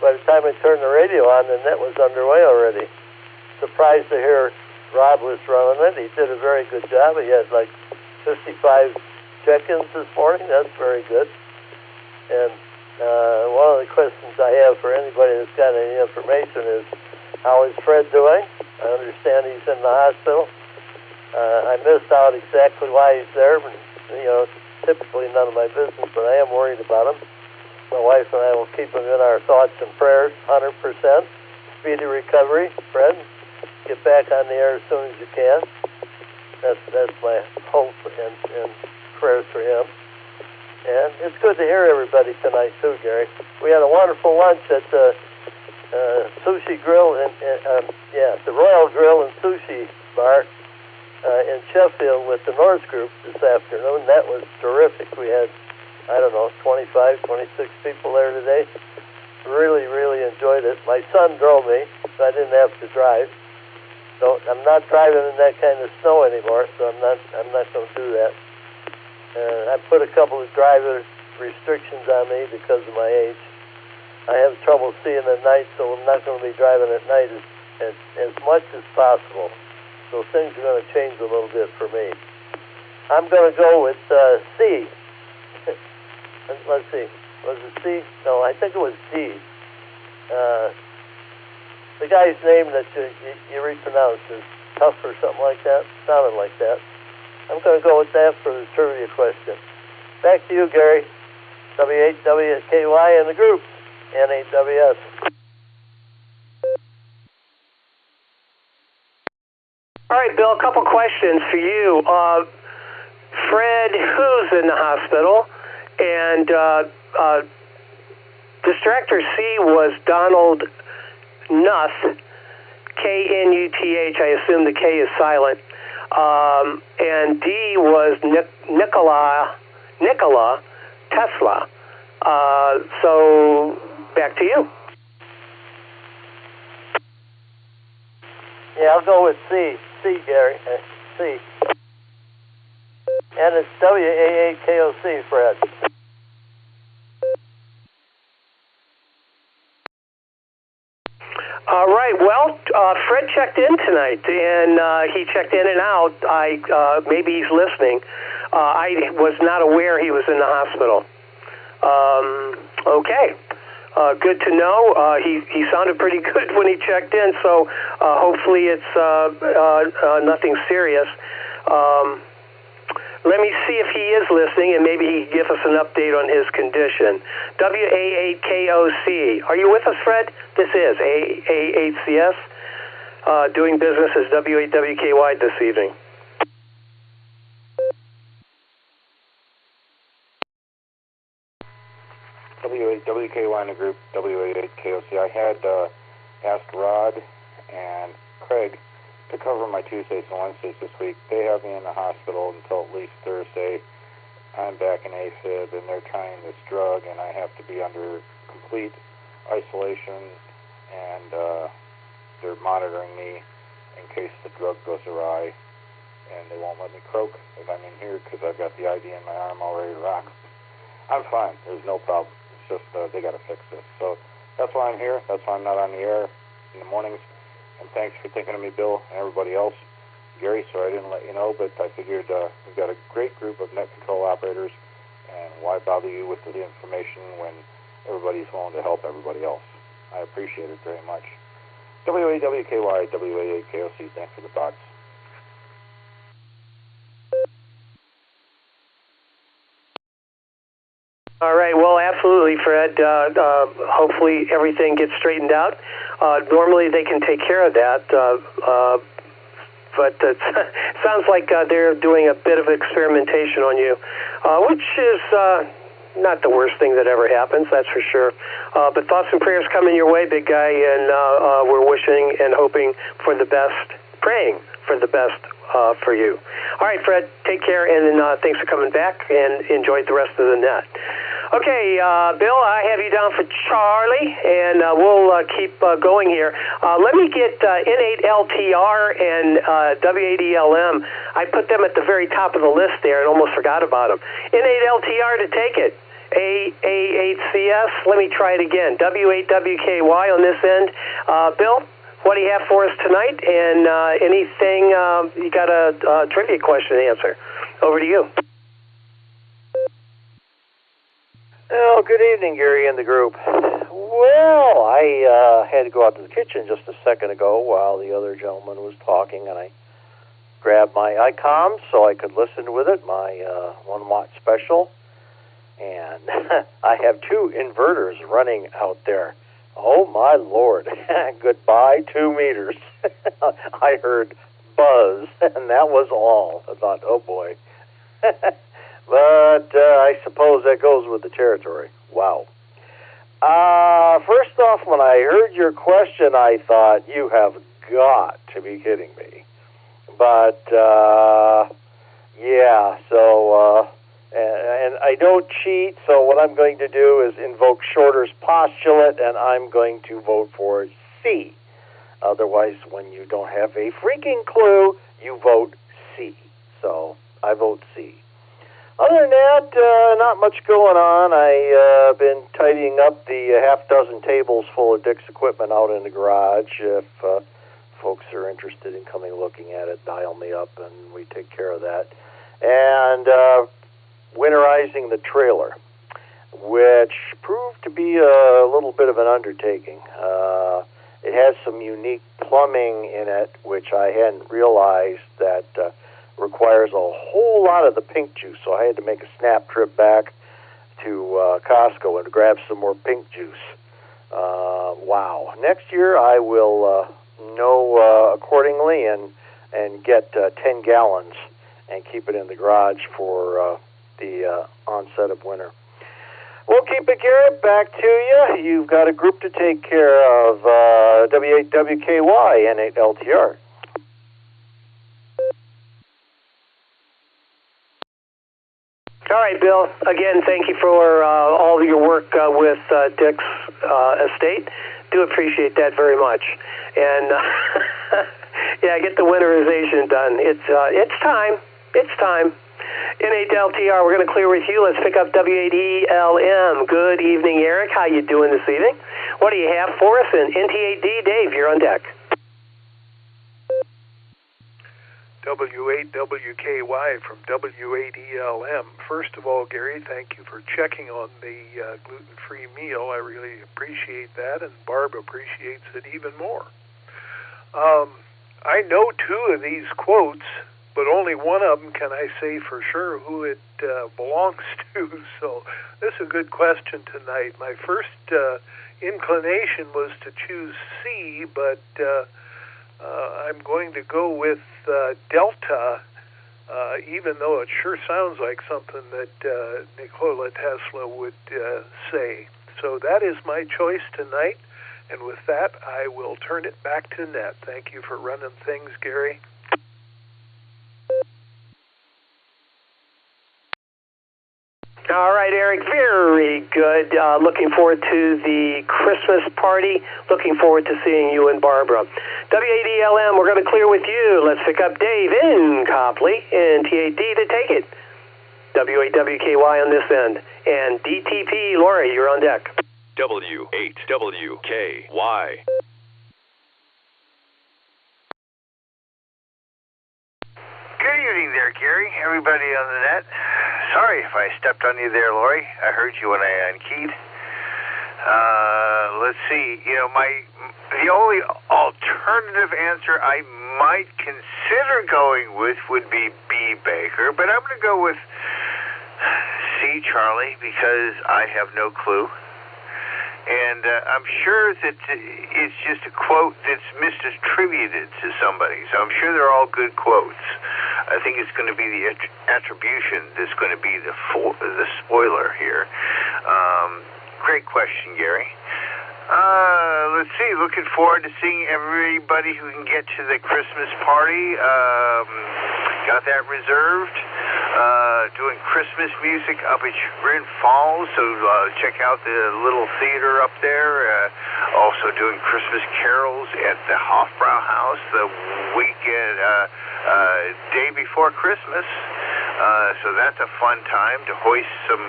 By the time I turned the radio on, the net was underway already. Surprised to hear Rob was running it. He did a very good job. He had like 55 check-ins this morning. That's very good. And one of the questions I have for anybody that's got any information is, how is Fred doing? I understand he's in the hospital. I missed out exactly why he's there, but, typically none of my business, but I am worried about him. My wife and I will keep him in our thoughts and prayers, 100%. Speedy recovery. Fred, get back on the air as soon as you can. That's my hope and prayers for him. And it's good to hear everybody tonight, too, Gary. We had a wonderful lunch at the Sushi Grill, the Royal Grill and Sushi Bar in Sheffield with the Norse Group this afternoon. That was terrific. We had, 25, 26 people there today. Really, really enjoyed it. My son drove me, so I didn't have to drive. So I'm not driving in that kind of snow anymore, so I'm not going to do that. I put a couple of driver restrictions on me because of my age. I have trouble seeing at night, so I'm not going to be driving at night as much as possible. So things are going to change a little bit for me. I'm going to go with C. Let's see. Was it C? No, I think it was D. The guy's name that you repronounced is Tough or something like that. Sounded like that. I'm going to go with that for the trivia question. Back to you, Gary. W8WKY and the group. NAWS. All right, Bill, a couple questions for you. Fred, who's in the hospital? And distractor C was Donald Nuth, K-N-U-T-H. I assume the K is silent. And D was Nikola Tesla. So back to you. Yeah, I'll go with C. C, Gary. C. And it's WAAKOC, Fred. All right. Well, Fred checked in tonight, and he checked in and out. Maybe he's listening. I was not aware he was in the hospital. Okay. Good to know. He sounded pretty good when he checked in, so hopefully it's nothing serious. Let me see if he is listening, and maybe he can give us an update on his condition. WA8KOC. Are you with us, Fred? This is A8CS, doing business as W8WKY this evening. W8WKY in the group, W88KOC. I had asked Rod and Craig to cover my Tuesdays and Wednesdays this week. They have me in the hospital until at least Thursday. I'm back in AFib, and they're trying this drug, and I have to be under complete isolation, and they're monitoring me in case the drug goes awry, and they won't let me croak if I'm in here because I've got the ID in my arm already rocked. I'm fine. There's no problem. It's just they got to fix this. So that's why I'm here. That's why I'm not on the air in the mornings. And thanks for thinking of me, Bill, and everybody else. Gary, sorry I didn't let you know, but I figured we've got a great group of net control operators, and why bother you with the information when everybody's willing to help everybody else? I appreciate it very much. WAWKY, WA8KOC, thanks for the thoughts. All right. Well, absolutely, Fred. Hopefully everything gets straightened out. Normally they can take care of that, but it sounds like they're doing a bit of experimentation on you, which is not the worst thing that ever happens, that's for sure. But thoughts and prayers coming your way, big guy, and we're wishing and hoping for the best, praying for the best for you. All right, Fred, take care, and thanks for coming back, and enjoy the rest of the net. Okay, Bill, I have you down for Charlie, and we'll keep going here. Let me get N8LTR and W8ELM. I put them at the very top of the list there and almost forgot about them. N8LTR to take it. A8CS, let me try it again. W8WKY on this end. Bill, what do you have for us tonight? And anything, you got a trivia question to answer. Over to you. Well, good evening, Gary and the group. Well, I had to go out to the kitchen just a second ago while the other gentleman was talking, and I grabbed my ICOM so I could listen with it, my 1-watt special. And I have 2 inverters running out there. Oh, my Lord. Goodbye, 2 meters. I heard buzz, and that was all. I thought, oh, boy. But I suppose that goes with the territory. Wow. First off, when I heard your question, I thought, you have got to be kidding me. But, yeah, so... and I don't cheat, so what I'm going to do is invoke Shorter's postulate, and I'm going to vote for C. Otherwise, when you don't have a freaking clue, you vote C. So I vote C. Other than that, not much going on. I've been tidying up the half-dozen tables full of Dick's equipment out in the garage. If folks are interested in coming looking at it, dial me up, and we take care of that. And... winterizing the trailer, which proved to be a little bit of an undertaking. It has some unique plumbing in it, which I hadn't realized that requires a whole lot of the pink juice, so I had to make a snap trip back to Costco and grab some more pink juice. Wow. Next year I will know accordingly and get 10 gallons and keep it in the garage for... the onset of winter. We'll keep it, Garrett. Back to you. You've got a group to take care of, W8WKY and 8LTR. All right, Bill. Again, thank you for all of your work with Dick's estate. Do appreciate that very much. And, yeah, get the winterization done. It's time. It's time. N8LTR, we're going to clear with you. Let's pick up W8ELM. Good evening, Eric. How you doing this evening? What do you have for us? And NT8D, Dave, you're on deck. W8WKY from W8ELM. First of all, Gary, thank you for checking on the gluten-free meal. I really appreciate that, and Barb appreciates it even more. I know 2 of these quotes, but only one of them can I say for sure who it belongs to. So this is a good question tonight. My first inclination was to choose C, but I'm going to go with Delta, even though it sure sounds like something that Nikola Tesla would say. So that is my choice tonight. And with that, I will turn it back to Ned. Thank you for running things, Gary. All right, Eric, very good. Looking forward to the Christmas party. Looking forward to seeing you and Barbara. W8ELM, we're going to clear with you. Let's pick up Dave in Copley and T8D to take it. W8WKY on this end. And DTP, Lori, you're on deck. W8WKY. Good evening there, Gary. Everybody on the net. Sorry if I stepped on you there, Lori. I heard you when I unkeyed. Let's see. You know, the only alternative answer I might consider going with would be B, Baker, but I'm going to go with C, Charlie, because I have no clue. And I'm sure that it's just a quote that's misattributed to somebody. So I'm sure they're all good quotes. I think it's going to be the attribution that's going to be the spoiler here. Great question, Gary. Let's see. Looking forward to seeing everybody who can get to the Christmas party. Got that reserved. Doing Christmas music up at Bryn Falls, so check out the little theater up there. Also doing Christmas carols at the Hofbrau House the weekend, day before Christmas. So that's a fun time to hoist some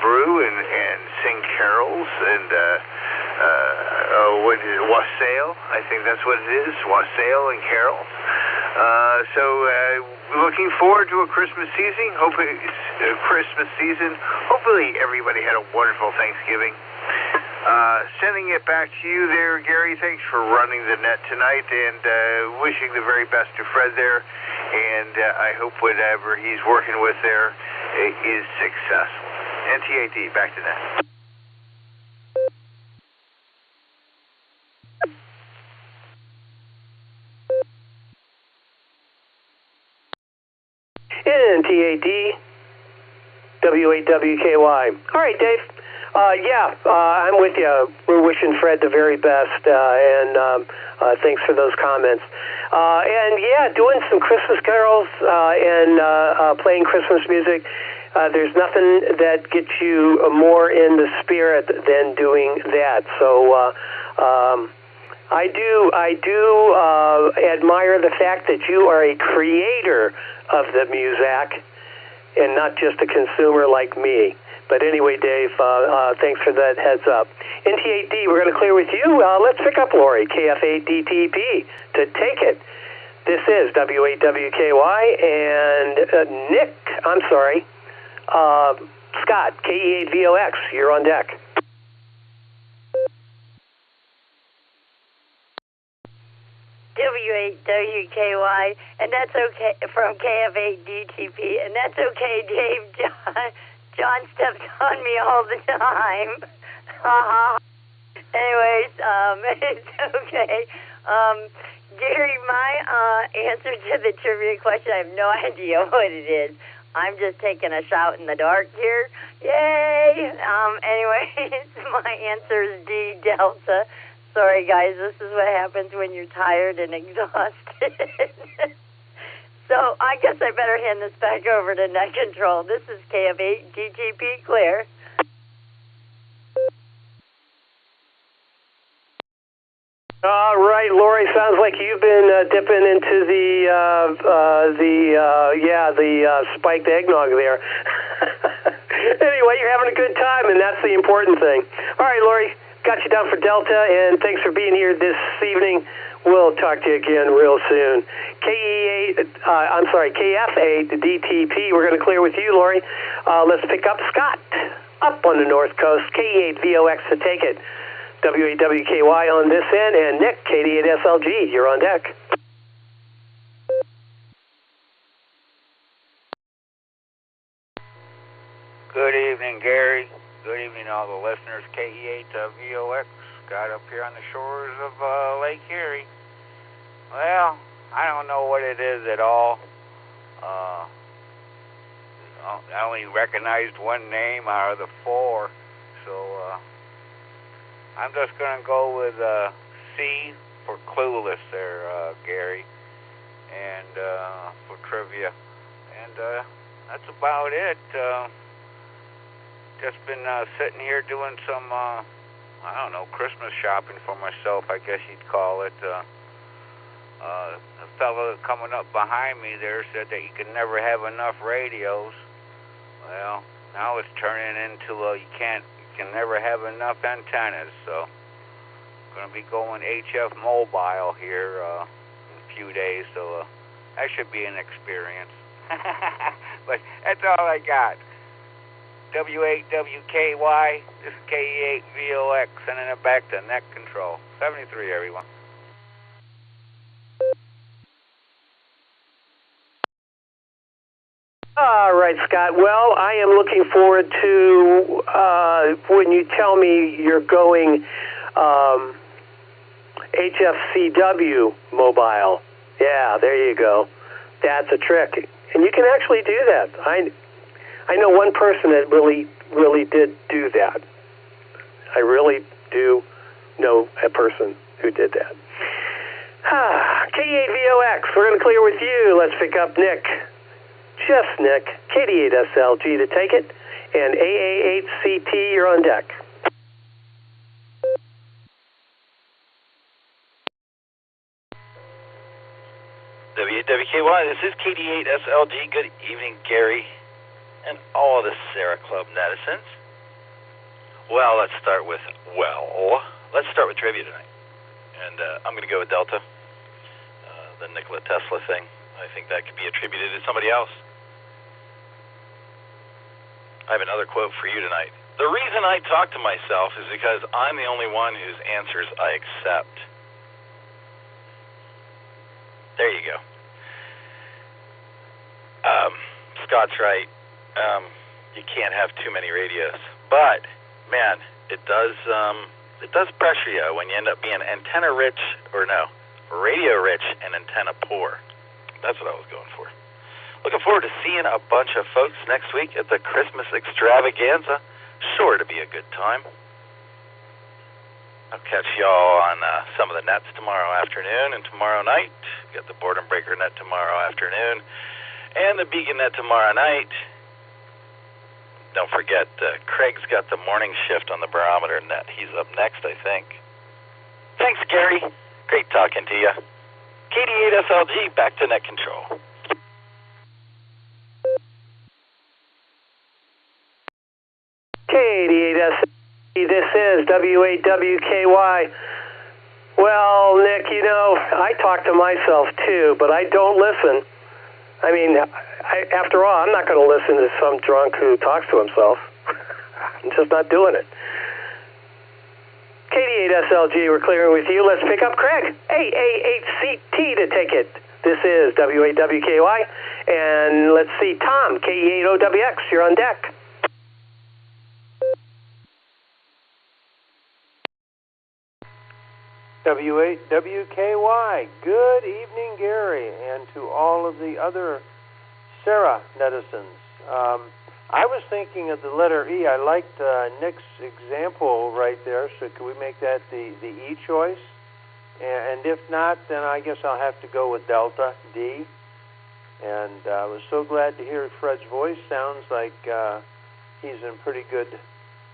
brew and sing carols. And what is it, Wassail? I think that's what it is, Wassail and Carol. So looking forward to a Christmas season. Hopefully everybody had a wonderful Thanksgiving. Sending it back to you there, Gary. Thanks for running the net tonight, and wishing the very best to Fred there. And I hope whatever he's working with there is successful. NTAD, back to net. NTAD, W8WKY. All right, Dave. I'm with you. We're wishing Fred the very best, and thanks for those comments. Doing some Christmas carols and playing Christmas music. There's nothing that gets you more in the spirit than doing that. So I do admire the fact that you are a creator of the music and not just a consumer like me. But anyway, Dave, thanks for that heads up. NTAD, we're going to clear with you. Let's pick up Lori, KF8DTP, to take it. This is W8WKY, and Nick, I'm sorry, Scott, KE8VOX, you're on deck. W8WKY, and that's okay, from KF8DTP, and that's okay, Dave. John steps on me all the time. Anyways, it's okay. Gary, my answer to the trivia question, I have no idea what it is. I'm just taking a shot in the dark here. Yay! Anyways, my answer is D, Delta. Sorry, guys, this is what happens when you're tired and exhausted. So I guess I better hand this back over to Net Control. This is KF8 DTP clear. All right, Lori. Sounds like you've been dipping into the spiked eggnog there. Anyway, you're having a good time, and that's the important thing. All right, Lori, got you down for Delta, and thanks for being here this evening. We'll talk to you again real soon. KF8 DTP. We're going to clear with you, Lori. Let's pick up Scott up on the North Coast. KE8VOX to take it. W8WKY on this end, and Nick, KD8SLG, you're on deck. Good evening, Gary. Good evening to all the listeners. KE8VOX, got up here on the shores of Lake Erie. Well, I don't know what it is at all. I only recognized one name out of the four, so I'm just going to go with C for clueless there, Gary, and for trivia. And that's about it. Just been sitting here doing some, Christmas shopping for myself, I guess you'd call it. A fellow coming up behind me there said that you can never have enough radios. Well, now it's turning into you can never have enough antennas, so I'm going to be going HF mobile here in a few days, so that should be an experience. But that's all I got. W8WKY, this is KE8VOX, sending it back to Net Control. 73, everyone. All right, Scott. Well, I am looking forward to when you tell me you're going HFCW mobile. Yeah, there you go. That's a trick. And you can actually do that. I know one person that really did do that. I really do know a person who did that. K8VOX, we're going to clear with you. Let's pick up Nick. Just Nick, KD8SLG to take it, and AA8CT, you're on deck. W8WKY, this is KD8SLG. Good evening, Gary, and all the Sarah Club netizens. Well, let's start with, let's start with trivia tonight. And I'm going to go with Delta, the Nikola Tesla thing. I think that could be attributed to somebody else. I have another quote for you tonight. The reason I talk to myself is because I'm the only one whose answers I accept. There you go. Scott's right. You can't have too many radios. But, man, it does pressure you when you end up being antenna-rich, or no, radio-rich and antenna-poor. That's what I was going for. Looking forward to seeing a bunch of folks next week at the Christmas extravaganza. Sure to be a good time. I'll catch y'all on some of the nets tomorrow afternoon and tomorrow night. Got the Boredom Breaker net tomorrow afternoon and the Beacon net tomorrow night. Don't forget, Craig's got the morning shift on the Barometer net. He's up next, I think. Thanks, Gary. Great talking to you. KD8SLG, back to net control. KD8SLG, this is W8WKY. Well, Nick, you know, I talk to myself too, but I don't listen. I mean, after all, I'm not going to listen to some drunk who talks to himself. I'm just not doing it. KD8SLG, we're clearing with you. Let's pick up Craig. AA8CT to take it. This is W8WKY. And let's see, Tom, KE8OWX, you're on deck. W8WKY. Good evening, Gary, and to all of the other Sarah netizens. I was thinking of the letter E. I liked Nick's example right there, so could we make that the E choice? And if not, then I guess I'll have to go with Delta, D. And I was so glad to hear Fred's voice. Sounds like he's in pretty good.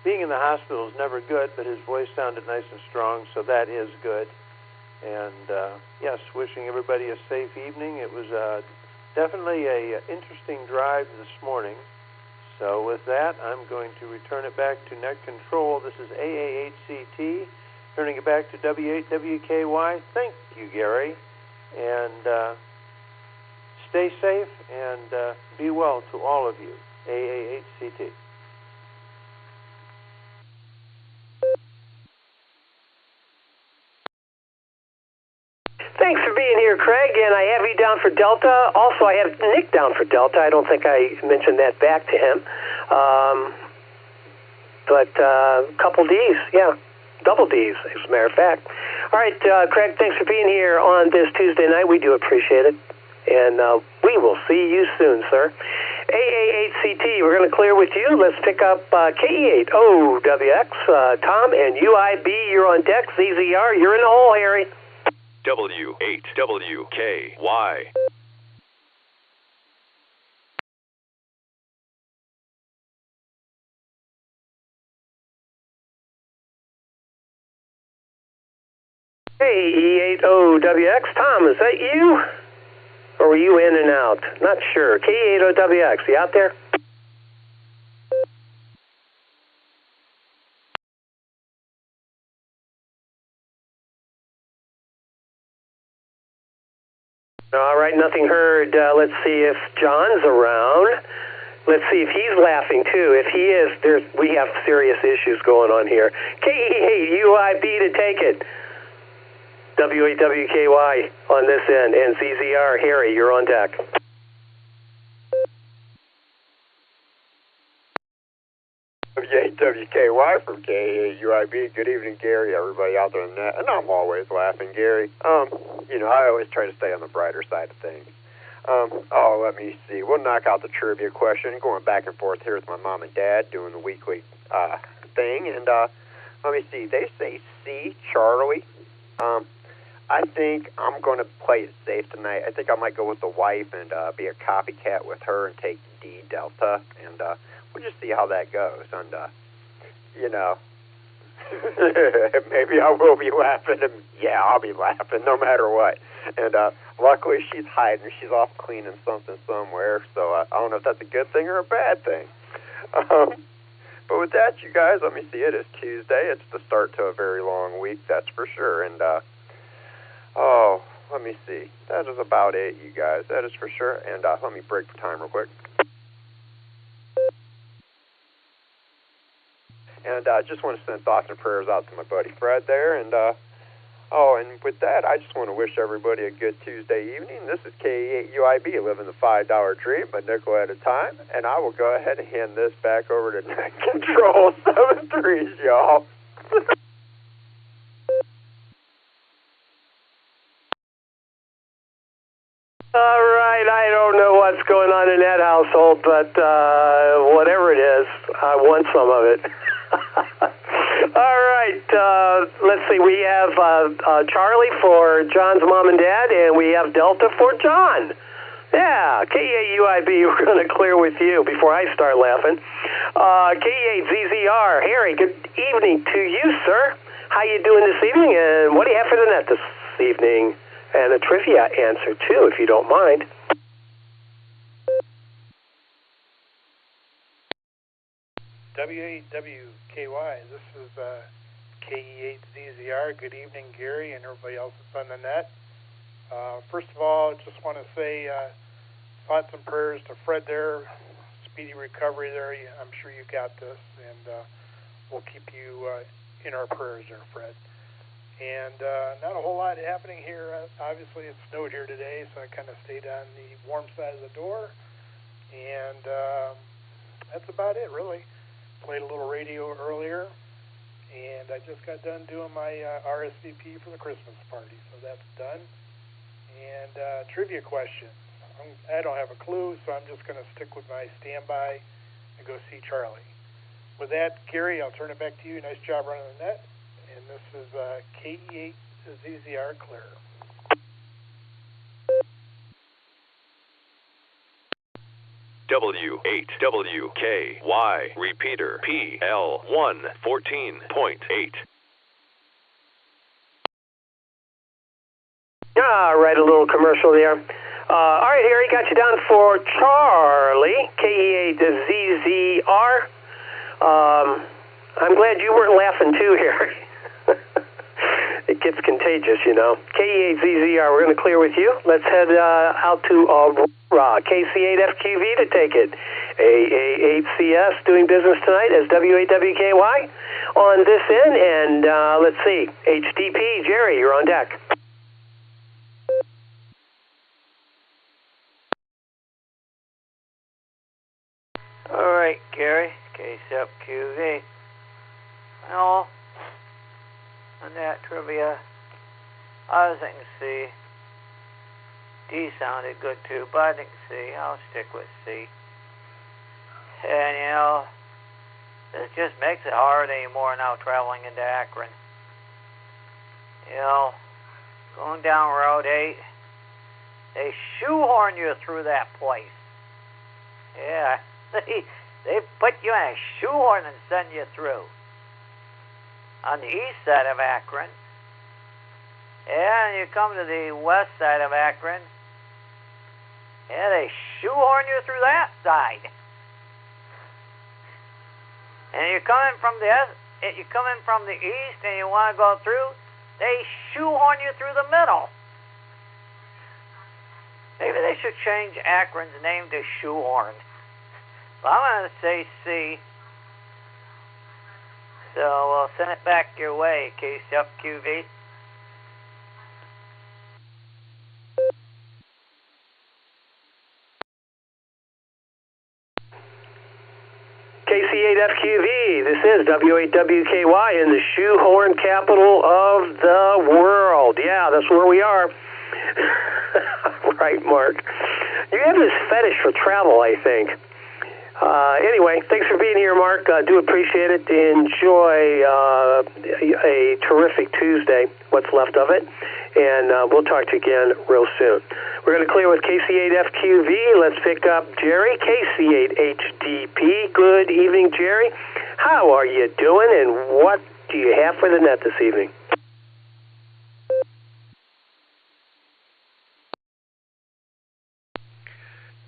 Being in the hospital is never good, but his voice sounded nice and strong, so that is good. And yes, wishing everybody a safe evening. It was definitely a interesting drive this morning. So with that, I'm going to return it back to net control. This is AA8CT, turning it back to W8WKY. Thank you, Gary. And stay safe and be well to all of you. AA8CT. Thanks for being here, Craig, and I have you down for Delta. Also, I have Nick down for Delta. I don't think I mentioned that back to him. But couple Ds, yeah. Double Ds, as a matter of fact. All right, Craig, thanks for being here on this Tuesday night. We do appreciate it. And we will see you soon, sir. AA8CT, we're going to clear with you. Let's pick up KE8OWX. Tom and UIB, you're on deck. ZZR, you're in the hole, Harry. W8WKY. Hey, E8OWX. Tom, is that you? Or were you in and out? Not sure. K8OWX, you out there? All right, nothing heard. Let's see if John's around. Let's see if he's laughing, too. If he is, we have serious issues going on here. KE8UIB to take it. W8WKY on this end, and ZZR, Harry, you're on deck. W8WKY from KE8UIB. Good evening, Gary, everybody out there in the net. And I'm always laughing, Gary. You know, I always try to stay on the brighter side of things. Let me see. We'll knock out the trivia question. Going back and forth here with my mom and dad doing the weekly thing. And let me see. They say C, Charlie. I think I'm going to play it safe tonight. I think I might go with the wife and be a copycat with her and take D, Delta. And we'll just see how that goes. And, you know, maybe I will be laughing. And, yeah, I'll be laughing no matter what. And luckily she's hiding. She's off cleaning something somewhere. So I don't know if that's a good thing or a bad thing. But with that, you guys, let me see. It is Tuesday. It's the start to a very long week, that's for sure. And, let me see. That is about it, you guys. That is for sure. And let me break for time real quick. And I just want to send thoughts and prayers out to my buddy Fred there. And, and with that, I just want to wish everybody a good Tuesday evening. This is K8UIB, living the $5 dream, a nickel at a time. And I will go ahead and hand this back over to Control 73s, y'all. All right, I don't know what's going on in that household, but whatever it is, I want some of it. All right, let's see. We have Charlie for John's mom and dad, and we have Delta for John. Yeah, K8UIB, we're going to clear with you before I start laughing. K8 ZZR, Harry, good evening to you, sir. How you doing this evening, and what do you have for the net this evening? And a trivia answer, too, if you don't mind. W8WKY, this is K8 ZZR. Good evening, Gary, and everybody else that's on the net. First of all, just want to say thoughts and prayers to Fred there. Speedy recovery there. I'm sure you got this, and we'll keep you in our prayers there, Fred. And not a whole lot happening here. Obviously, it snowed here today, so I kind of stayed on the warm side of the door. And that's about it, really. Played a little radio earlier, and I just got done doing my RSVP for the Christmas party, so that's done. And trivia question. I don't have a clue, so I'm just going to stick with my standby and go see Charlie. With that, Gary, I'll turn it back to you. Nice job running the net. And this is K8 ZZR clear. W8WKY repeater PL114.8. All right, a little commercial there. All right, Harry, got you down for Charlie, K8 ZZR. I'm glad you weren't laughing too, Harry. It gets contagious, you know. K8 ZZR, we're going to clear with you. Let's head out to Aurora. KC8FQV to take it. AA8CS doing business tonight as W8WKY on this end. And let's see, HDP, Jerry, you're on deck. All right, Gary, KCFQV. Well, on that trivia, I was thinking C. D sounded good too, but I think C. I'll stick with C. And you know, it just makes it hard anymore now traveling into Akron. You know, going down Route 8, they shoehorn you through that place. Yeah, they put you in a shoehorn and send you through. On the east side of Akron. And you come to the west side of Akron. Yeah, they shoehorn you through that side. And you're coming from the east and you want to go through, they shoehorn you through the middle. Maybe they should change Akron's name to Shoehorn. But I'm going to say C. So we'll send it back your way, KCFQV. KC8FQV, this is W8WKY in the shoehorn capital of the world. Yeah, that's where we are. Right, Mark. You have this fetish for travel, I think. Anyway, thanks for being here, Mark. Do appreciate it. Enjoy a terrific Tuesday, what's left of it, and we'll talk to you again real soon. We're going to clear with KC8FQV. Let's pick up Jerry, KC8HDP. Good evening, Jerry. How are you doing, and what do you have for the net this evening?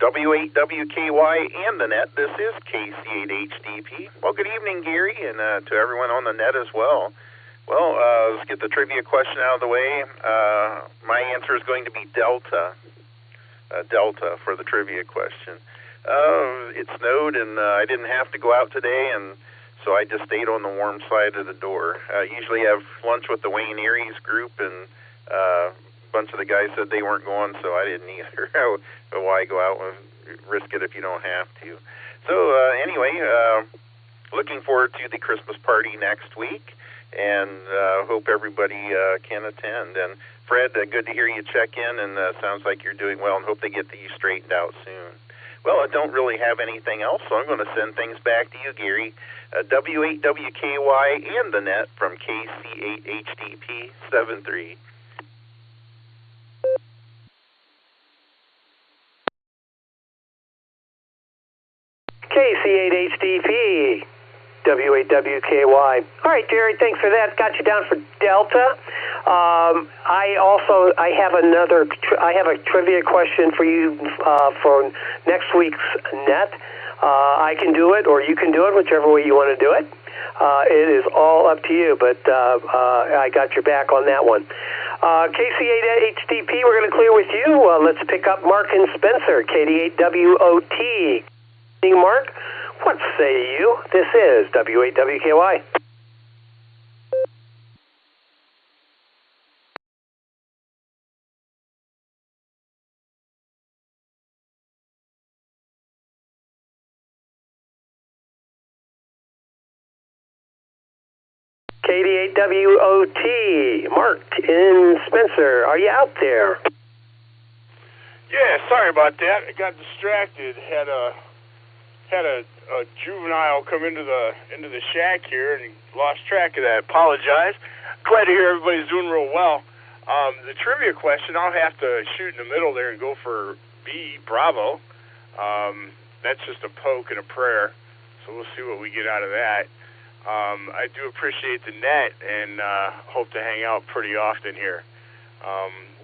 W8WKY and the net, this is KC8HDP. Well, good evening, Gary, and to everyone on the net as well. Well, let's get the trivia question out of the way. My answer is going to be Delta. Delta for the trivia question. It snowed, and I didn't have to go out today, and so I just stayed on the warm side of the door. Usually have lunch with the Wayne Erie's group, and a bunch of the guys said they weren't going, so I didn't either. Why go out and risk it if you don't have to? So anyway, looking forward to the Christmas party next week, and hope everybody can attend. And Fred, good to hear you check in, and sounds like you're doing well, and hope they get these straightened out soon. Well, I don't really have anything else, so I'm going to send things back to you, Gary. W8WKY and the net from KC8HDP 73. KC8HDP, W8WKY. All right, Jerry, thanks for that. Got you down for Delta. I have a trivia question for you for next week's net. I can do it, or you can do it, whichever way you want to do it. It is all up to you, but I got your back on that one. KC8HDP, we're going to clear with you. Let's pick up Mark and Spencer, KD8WOT. Mark, what say you? This is W8WKY. KD8WOT. Mark and Spencer, are you out there? Yeah, sorry about that. I got distracted. Had a juvenile come into the shack here and lost track of that. Apologize. Glad to hear everybody's doing real well. The trivia question, I'll have to shoot in the middle there and go for B, Bravo. That's just a poke and a prayer, so we'll see what we get out of that. I do appreciate the net and hope to hang out pretty often here.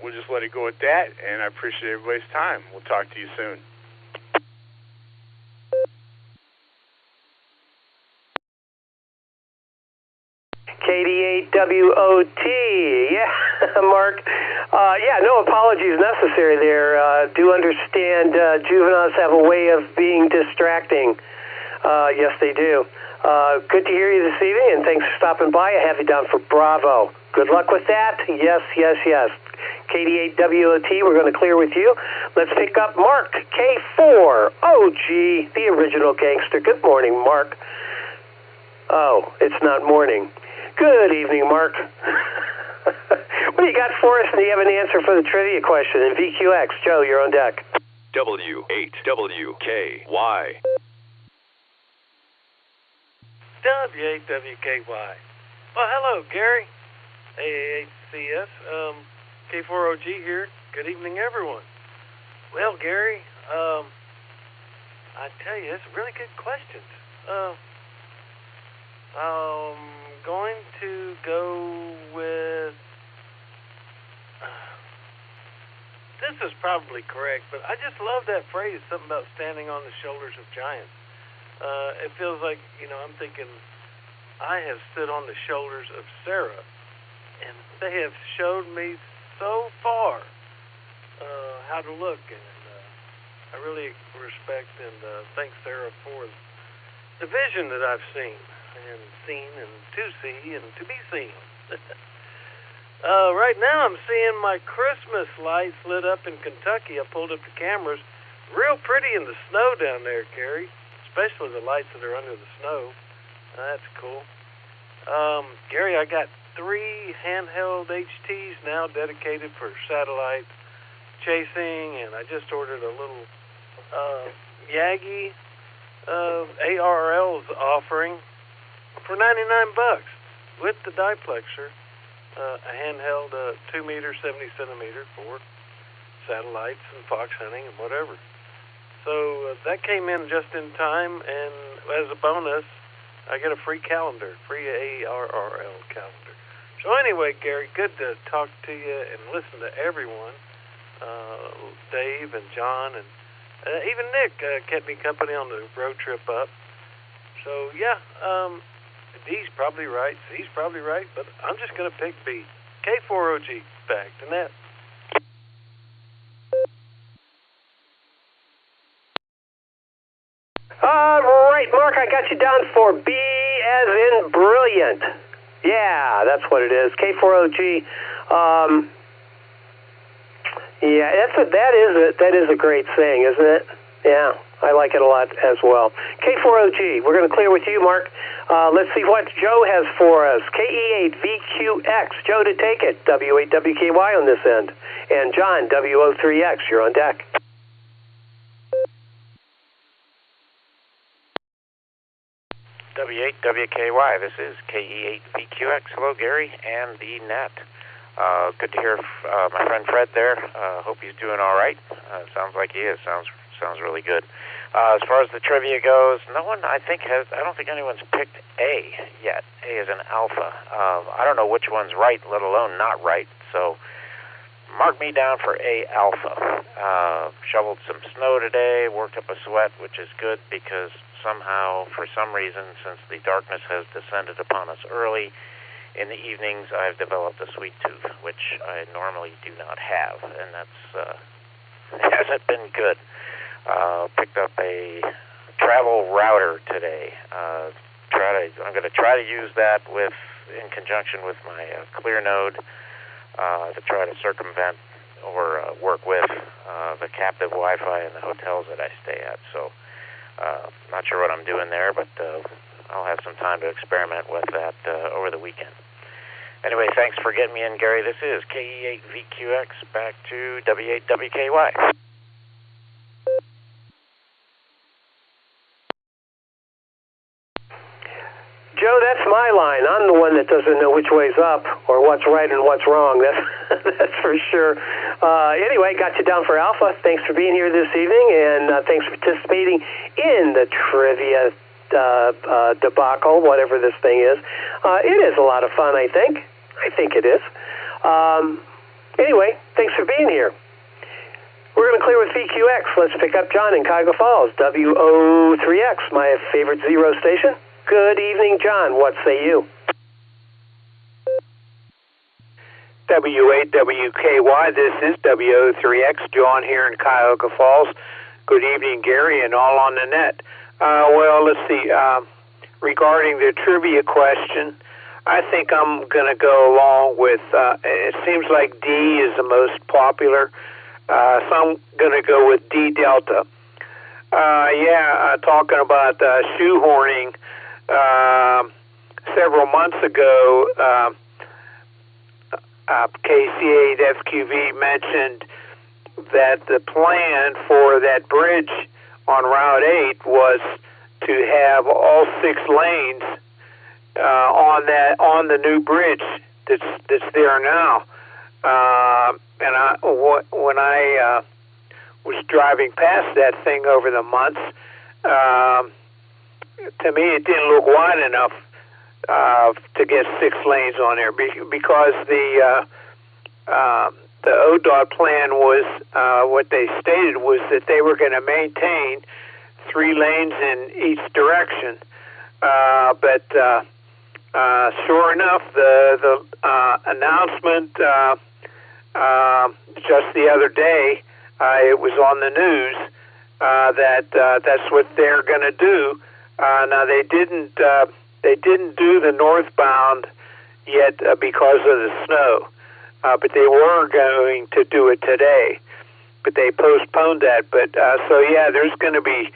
We'll just let it go at that, and I appreciate everybody's time. We'll talk to you soon. KD8WOT. Yeah, Mark. No apologies necessary there. Do understand juveniles have a way of being distracting. Yes, they do. Good to hear you this evening, and thanks for stopping by. I have you down for Bravo. Good luck with that. Yes. KD8WOT, we're going to clear with you. Let's pick up Mark, K4OG, the original gangster. Good morning, Mark. Oh, it's not morning. Good evening, Mark. What do you got for us? And do you have an answer for the trivia question? And VQX, Joe, you're on deck. W8WKY. W8WKY. Well, hello, Gary. AAHCS. K4OG here. Good evening, everyone. Well, Gary, I tell you, it's really good questions. Going to go with... this is probably correct, but I just love that phrase, something about standing on the shoulders of giants. It feels like, I'm thinking, I have stood on the shoulders of Sarah, and they have showed me so far how to look, and I really respect and thank Sarah for the vision that I've seen and to see and to be seen. Right now I'm seeing my Christmas lights lit up in Kentucky. I pulled up the cameras. Real pretty in the snow down there, Gary, especially the lights that are under the snow. That's cool. Gary, I got 3 handheld HTs now dedicated for satellite chasing, and I just ordered a little Yagi ARL's offering for $99 with the diplexer, a handheld 2-meter, 70-centimeter for satellites and fox hunting and whatever. So that came in just in time, and as a bonus, I get a free calendar, free ARRL calendar. So anyway, Gary, good to talk to you and listen to everyone, Dave and John and Even Nick kept me company on the road trip up. So, yeah, D's probably right, C's probably right, but I'm just going to pick B. K4OG, back to net. All right, Mark, I got you down for B as in brilliant. Yeah, that's what it is. K4OG. Yeah, that is a great saying, isn't it? Yeah, I like it a lot as well. K4OG. We're going to clear with you, Mark. Let's see what Joe has for us. KE8VQX. Joe to take it. W8WKY on this end. And John, WO3X. You're on deck. W8WKY, this is KE8VQX. Hello, Gary and the net. Good to hear my friend Fred there. Hope he's doing all right. Sounds like he is. Sounds really good. As far as the trivia goes, no one, I don't think anyone's picked A yet. A is an alpha. I don't know which one's right, let alone not right, so mark me down for A alpha. Shoveled some snow today, worked up a sweat, which is good because somehow, for some reason, since the darkness has descended upon us early, in the evenings I've developed a sweet tooth, which I normally do not have, and that's hasn't been good. Picked up a travel router today. I'm going to try to use that in conjunction with my Clear Node to try to circumvent or work with the captive Wi-Fi in the hotels that I stay at. So not sure what I'm doing there, but I'll have some time to experiment with that over the weekend. Anyway, thanks for getting me in, Gary. This is KE8VQX, back to W8WKY. Joe, that's my line. I'm the one that doesn't know which way's up or what's right and what's wrong. That's for sure. Anyway, got you down for Alpha. Thanks for being here this evening, and thanks for participating in the trivia debacle, whatever this thing is. It is a lot of fun, I think. I think it is. Anyway, thanks for being here. We're going to clear with VQX. Let's pick up John in Cuyahoga Falls, WO3X, my favorite zero station. Good evening, John. What say you? W8WKY, this is WO3X, John here in Cuyahoga Falls. Good evening, Gary, and all on the net. Well, let's see. Regarding the trivia question, I think I'm going to go along with, it seems like D is the most popular, so I'm going to go with D Delta. Talking about shoehorning, several months ago, KC8FQV mentioned that the plan for that bridge on Route 8 was to have all 6 lanes on the new bridge that's there now. When I was driving past that thing over the months, to me it didn't look wide enough to get 6 lanes on there because the ODOT plan was what they stated was that they were going to maintain 3 lanes in each direction. But sure enough, the announcement just the other day, it was on the news that that's what they're going to do. Now they didn't do the northbound yet because of the snow, but they were going to do it today. But they postponed that. But there's going to be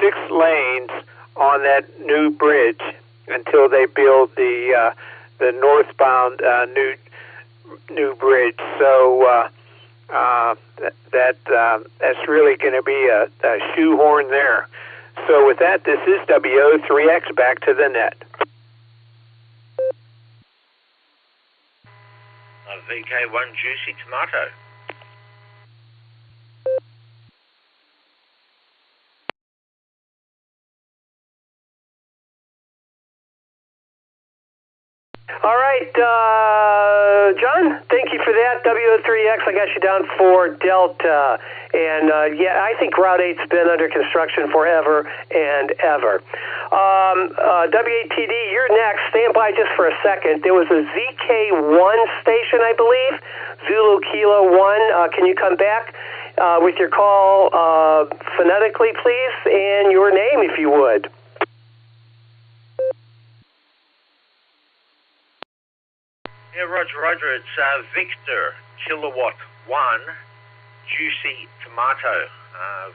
6 lanes on that new bridge until they build the northbound new bridge. So that's really going to be a shoehorn there. So with that, this is WO3X, back to the net. VK1 Juicy Tomato. All right, John, thank you for that. W03X, I got you down for Delta. And, yeah, I think Route 8's been under construction forever and ever. W8TD, you're next. Stand by just for a second. There was a ZK1 station, I believe, Zulu Kilo 1. Can you come back with your call phonetically, please, and your name, if you would? Yeah, Roger. It's Victor, Kilowatt 1, Juicy Tomato,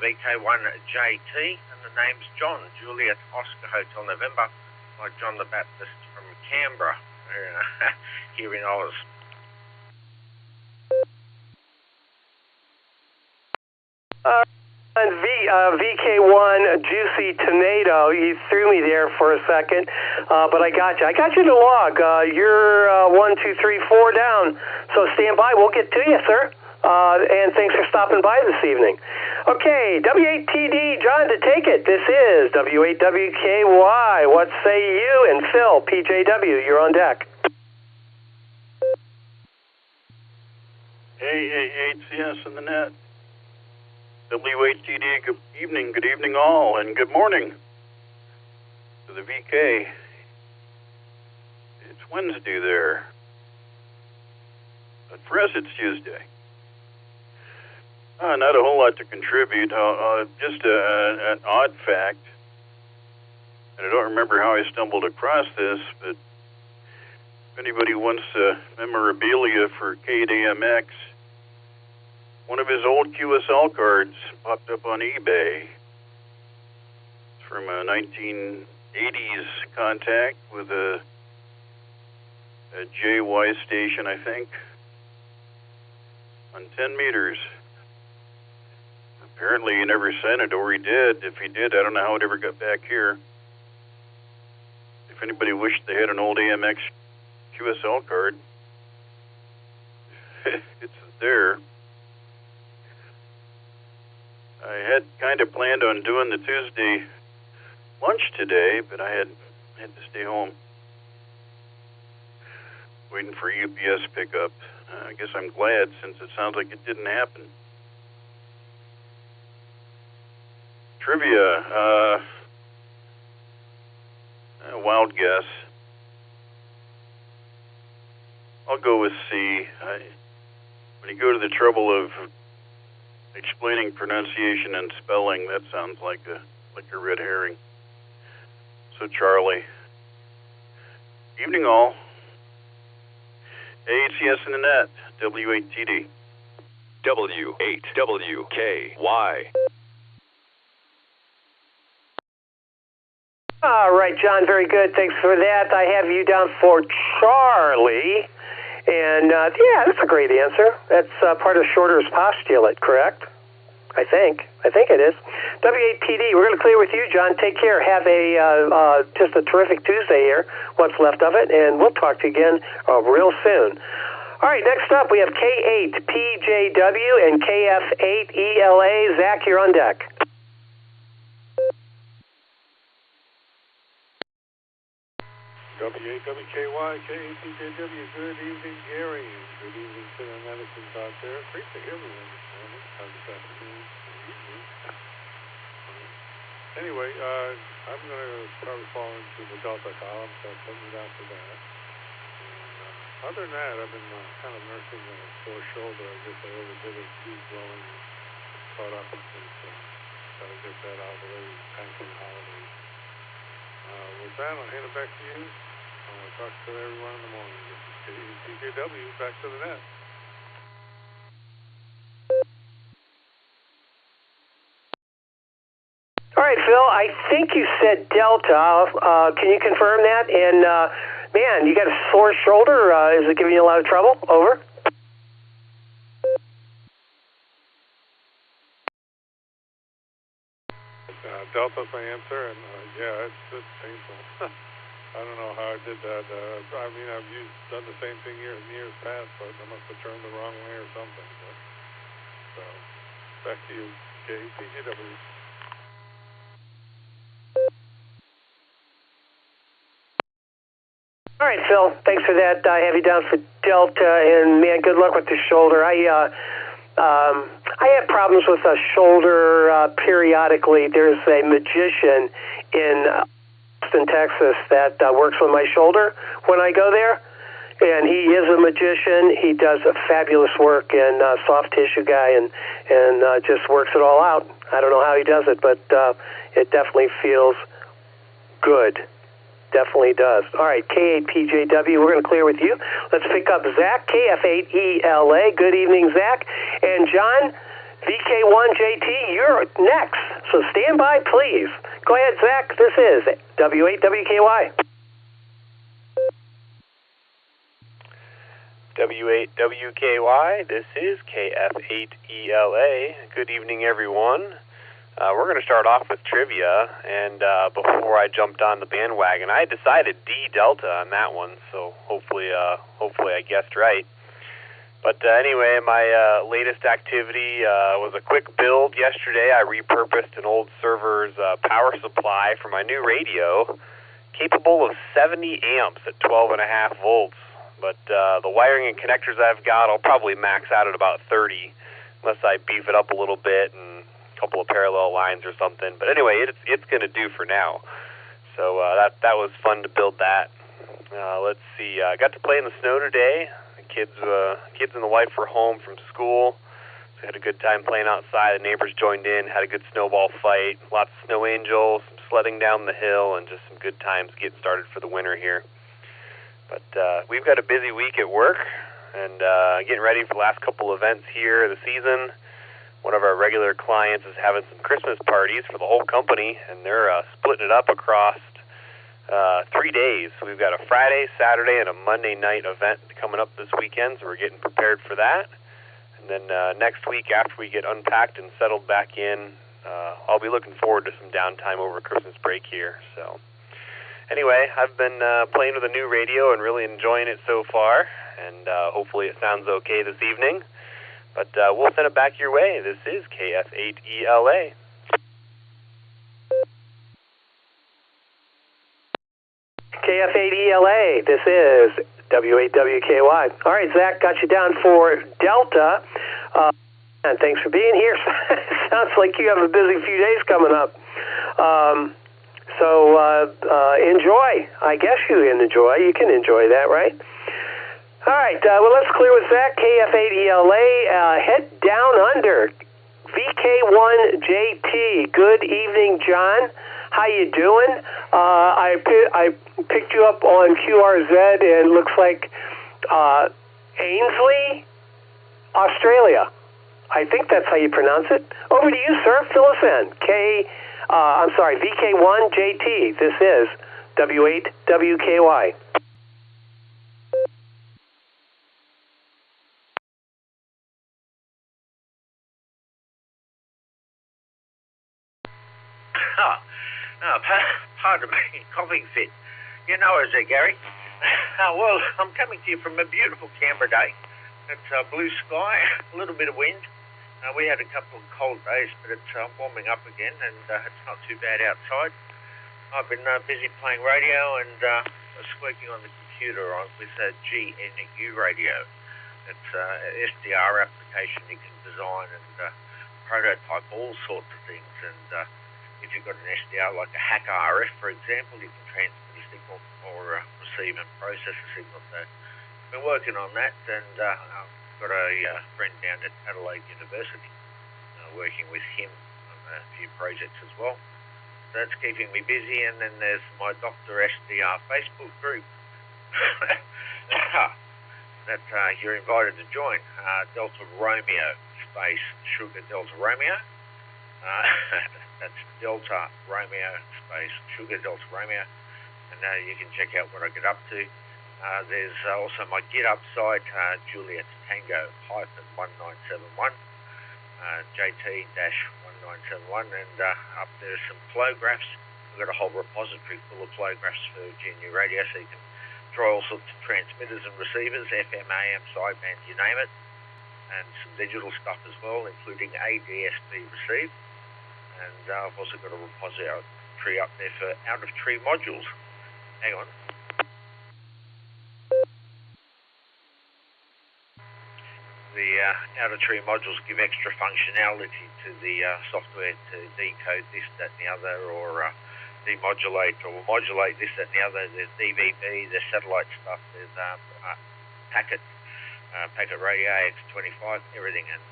VK1JT, and the name's John, Juliet Oscar Hotel November, like John the Baptist from Canberra, here in Oz. And VK1 Juicy Tomato, you threw me there for a second, but I got you. I got you to log. You're 1, 2, 3, 4 down. So stand by. We'll get to you, sir. And thanks for stopping by this evening. Okay, W8TD, John, to take it. This is W8WKY. What say you? And Phil, PJW, you're on deck. Hey, HCS in the net. W8TD, good evening all, and good morning to the VK. It's Wednesday there, but for us it's Tuesday. Not a whole lot to contribute, just an odd fact, and I don't remember how I stumbled across this, but if anybody wants memorabilia for KDMX, one of his old QSL cards popped up on eBay. It's from a 1980s contact with a JY station, I think, on 10 meters. Apparently he never sent it, or he did. If he did, I don't know how it ever got back here. If anybody wished they had an old AMX QSL card, it's there. I had kind of planned on doing the Tuesday lunch today, but I had to stay home waiting for UPS pickup. I guess I'm glad, since it sounds like it didn't happen. Trivia, a wild guess. I'll go with C. When you go to the trouble of explaining pronunciation and spelling, that sounds like a red herring. So Charlie. Evening all. AHCS in the net, W8TD. W8WKY. All right, John, very good. Thanks for that. I have you down for Charlie. And, yeah, that's a great answer. That's part of Shorter's postulate, correct? I think it is. W8TD, we're going to clear with you, John. Take care. Have a just a terrific Tuesday here, what's left of it, and we'll talk to you again real soon. All right, next up, we have K8PJW and KF8ELA. Zach, you're on deck. W8WKY, K8PJW, good evening, Gary. Good evening to the medicines out there. Great to hear everyone this morning, this afternoon, evening. Anyway, I'm going to probably fall into the Delta column, so put me down for that. And, other than that, I've been kind of nursing a sore shoulder. I guess I overdid it, too, blowing, caught up with it, so got to get that out of the way, time for the holidays. With that, I'll hand it back to you. I'll talk to everyone in the morning. This is KTJW, back to the net. All right, Phil, I think you said Delta. Can you confirm that? And, man, you got a sore shoulder. Is it giving you a lot of trouble? Over. Delta's my answer, and, yeah, it's painful. I don't know how I did that. I mean, I've done the same thing in years past, but I must have turned the wrong way or something. But, so, back to you, KTGW. All right, Phil. Thanks for that. I have you down for Delta, and man, good luck with the shoulder. I have problems with the shoulder periodically. There's a magician in Austin, Texas, that works with my shoulder when I go there, and he is a magician. He does a fabulous work, and soft tissue guy, and just works it all out. I don't know how he does it, but it definitely feels good. Definitely does. All right, K8PJW, we're going to clear with you. Let's pick up Zach, KF8ELA. Good evening, Zach. And John, VK1JT, you're next. So stand by, please. Go ahead, Zach. This is W8WKY. W8WKY, this is KF8ELA. Good evening, everyone. We're going to start off with trivia, and before I jumped on the bandwagon, I decided D Delta on that one, so hopefully I guessed right. But anyway, my latest activity was a quick build yesterday. I repurposed an old server's power supply for my new radio, capable of 70 amps at 12.5 volts. But the wiring and connectors I've got, I'll probably max out at about 30, unless I beef it up a little bit and couple of parallel lines or something. But anyway, it's going to do for now. So that was fun to build that. Let's see. I got to play in the snow today. The kids and the wife were home from school. So I had a good time playing outside. The neighbors joined in, had a good snowball fight. Lots of snow angels, some sledding down the hill, and just some good times getting started for the winter here. But we've got a busy week at work and getting ready for the last couple events here of the season. One of our regular clients is having some Christmas parties for the whole company, and they're splitting it up across 3 days. So we've got a Friday, Saturday, and a Monday night event coming up this weekend, so we're getting prepared for that. And then next week, after we get unpacked and settled back in, I'll be looking forward to some downtime over Christmas break here. So anyway, I've been playing with a new radio and really enjoying it so far, and hopefully it sounds okay this evening. But we'll send it back your way. This is KF8ELA. KF8ELA, this is W8WKY. All right, Zach, got you down for Delta. And thanks for being here. Sounds like you have a busy few days coming up. So enjoy. I guess you can enjoy. You can enjoy that, right? All right, well, let's clear with Zach, KF8ELA. Head down under, VK1JT. Good evening, John. How you doing? I picked you up on QRZ, and looks like Ainsley, Australia. I think that's how you pronounce it. Over to you, sir. Fill us in. VK1JT. This is W8WKY. Pardon me, coughing fit. You know us there, Gary. Well, I'm coming to you from a beautiful Canberra day. It's blue sky, a little bit of wind. We had a couple of cold days, but it's warming up again, and it's not too bad outside. I've been busy playing radio, and I was working on the computer with a GNU radio. It's an SDR application you can design and prototype all sorts of things, and if you've got an SDR like a hack RF, for example, you can transmit a signal or receive and process a signal. So I've been working on that, and I've got a friend down at Adelaide University working with him on a few projects as well. So that's keeping me busy, and then there's my Dr. SDR Facebook group that you're invited to join, Delta Romeo space Sugar Delta Romeo. That's Delta Romeo space Sugar Delta Romeo, and you can check out what I get up to. There's also my GitHub site, Juliet Tango -1971, JT-1971, and up there's some flow graphs. I've got a whole repository full of flow graphs for GNU radio, so you can try all sorts of transmitters and receivers, FM, AM, sideband, you name it, and some digital stuff as well, including ADSB receive. And I've also got a repository up there for out-of-tree modules. Hang on. the out-of-tree modules give extra functionality to the software to decode this, that, and the other, or demodulate or modulate this, that, and the other. There's DVB, there's satellite stuff, there's packet radio AX25, everything, and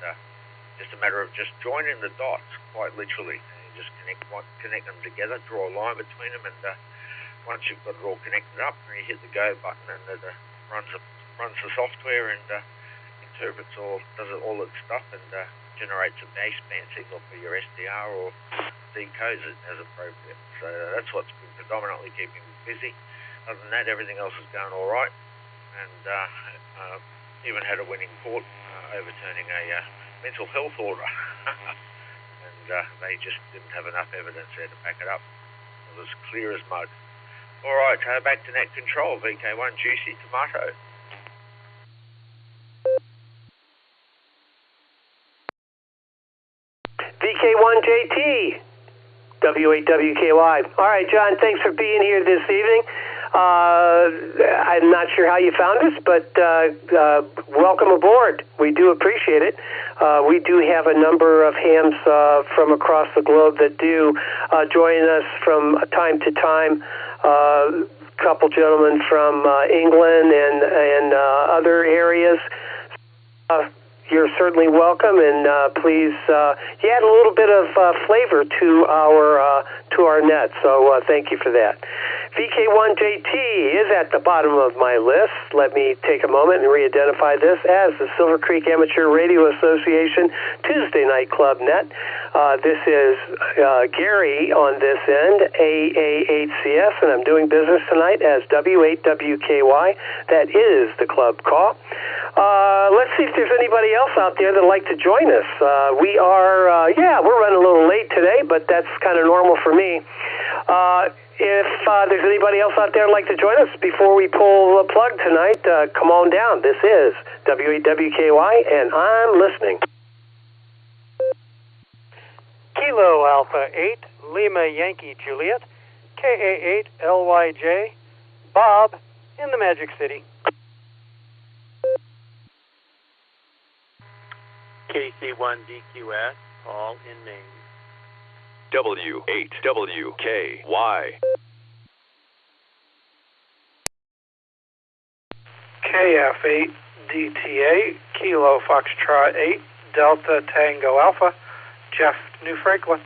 just a matter of just joining the dots, quite literally. You just connect them together, draw a line between them, and once you've got it all connected up, you hit the go button, and it runs the software and interprets does all its stuff, and generates a baseband signal for your SDR or decodes it as appropriate. So that's what's been predominantly keeping me busy. Other than that, everything else is going all right, and even had a winning court overturning a mental health order, and they just didn't have enough evidence there to back it up. It was clear as mud. All right, back to net control, VK1 Juicy Tomato. VK1JT, W8WKY. All right, John, thanks for being here this evening. I'm not sure how you found us, but welcome aboard. We do appreciate it. We do have a number of hams from across the globe that do join us from time to time. A couple gentlemen from England and other areas. You're certainly welcome, and please, you add a little bit of flavor to our net. So thank you for that. VK1JT is at the bottom of my list. Let me take a moment and re-identify this as the Silvercreek Amateur Radio Association Tuesday Night Club Net. This is Gary on this end, AA8CS, and I'm doing business tonight as W8WKY. That is the club call. Let's see if there's anybody else out there that'd like to join us. We are, we're running a little late today, but that's kind of normal for me. If there's anybody else out there that'd like to join us before we pull the plug tonight, come on down. This is W8WKY, and I'm listening. Kilo Alpha 8, Lima Yankee Juliet, KA8 LYJ, Bob in the Magic City. KC1DQS, all in Maine. W8WKY. KF8DTA, Kilo Foxtrot 8, Delta Tango Alpha, Jeff, New Franklin.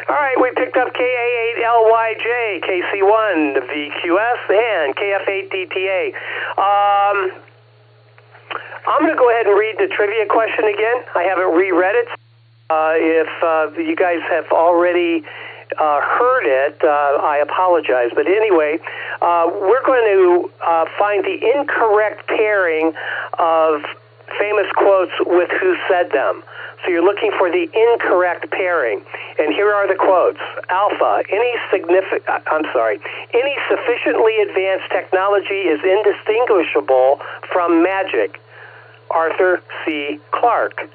All right, we picked up KA8LYJ, KC1, VQS, and KF8DTA. I'm going to go ahead and read the trivia question again. I haven't reread it. If you guys have already heard it, I apologize. But anyway, we're going to find the incorrect pairing of famous quotes with who said them. So you're looking for the incorrect pairing. And here are the quotes. Alpha, any sufficiently advanced technology is indistinguishable from magic. Arthur C. Clarke.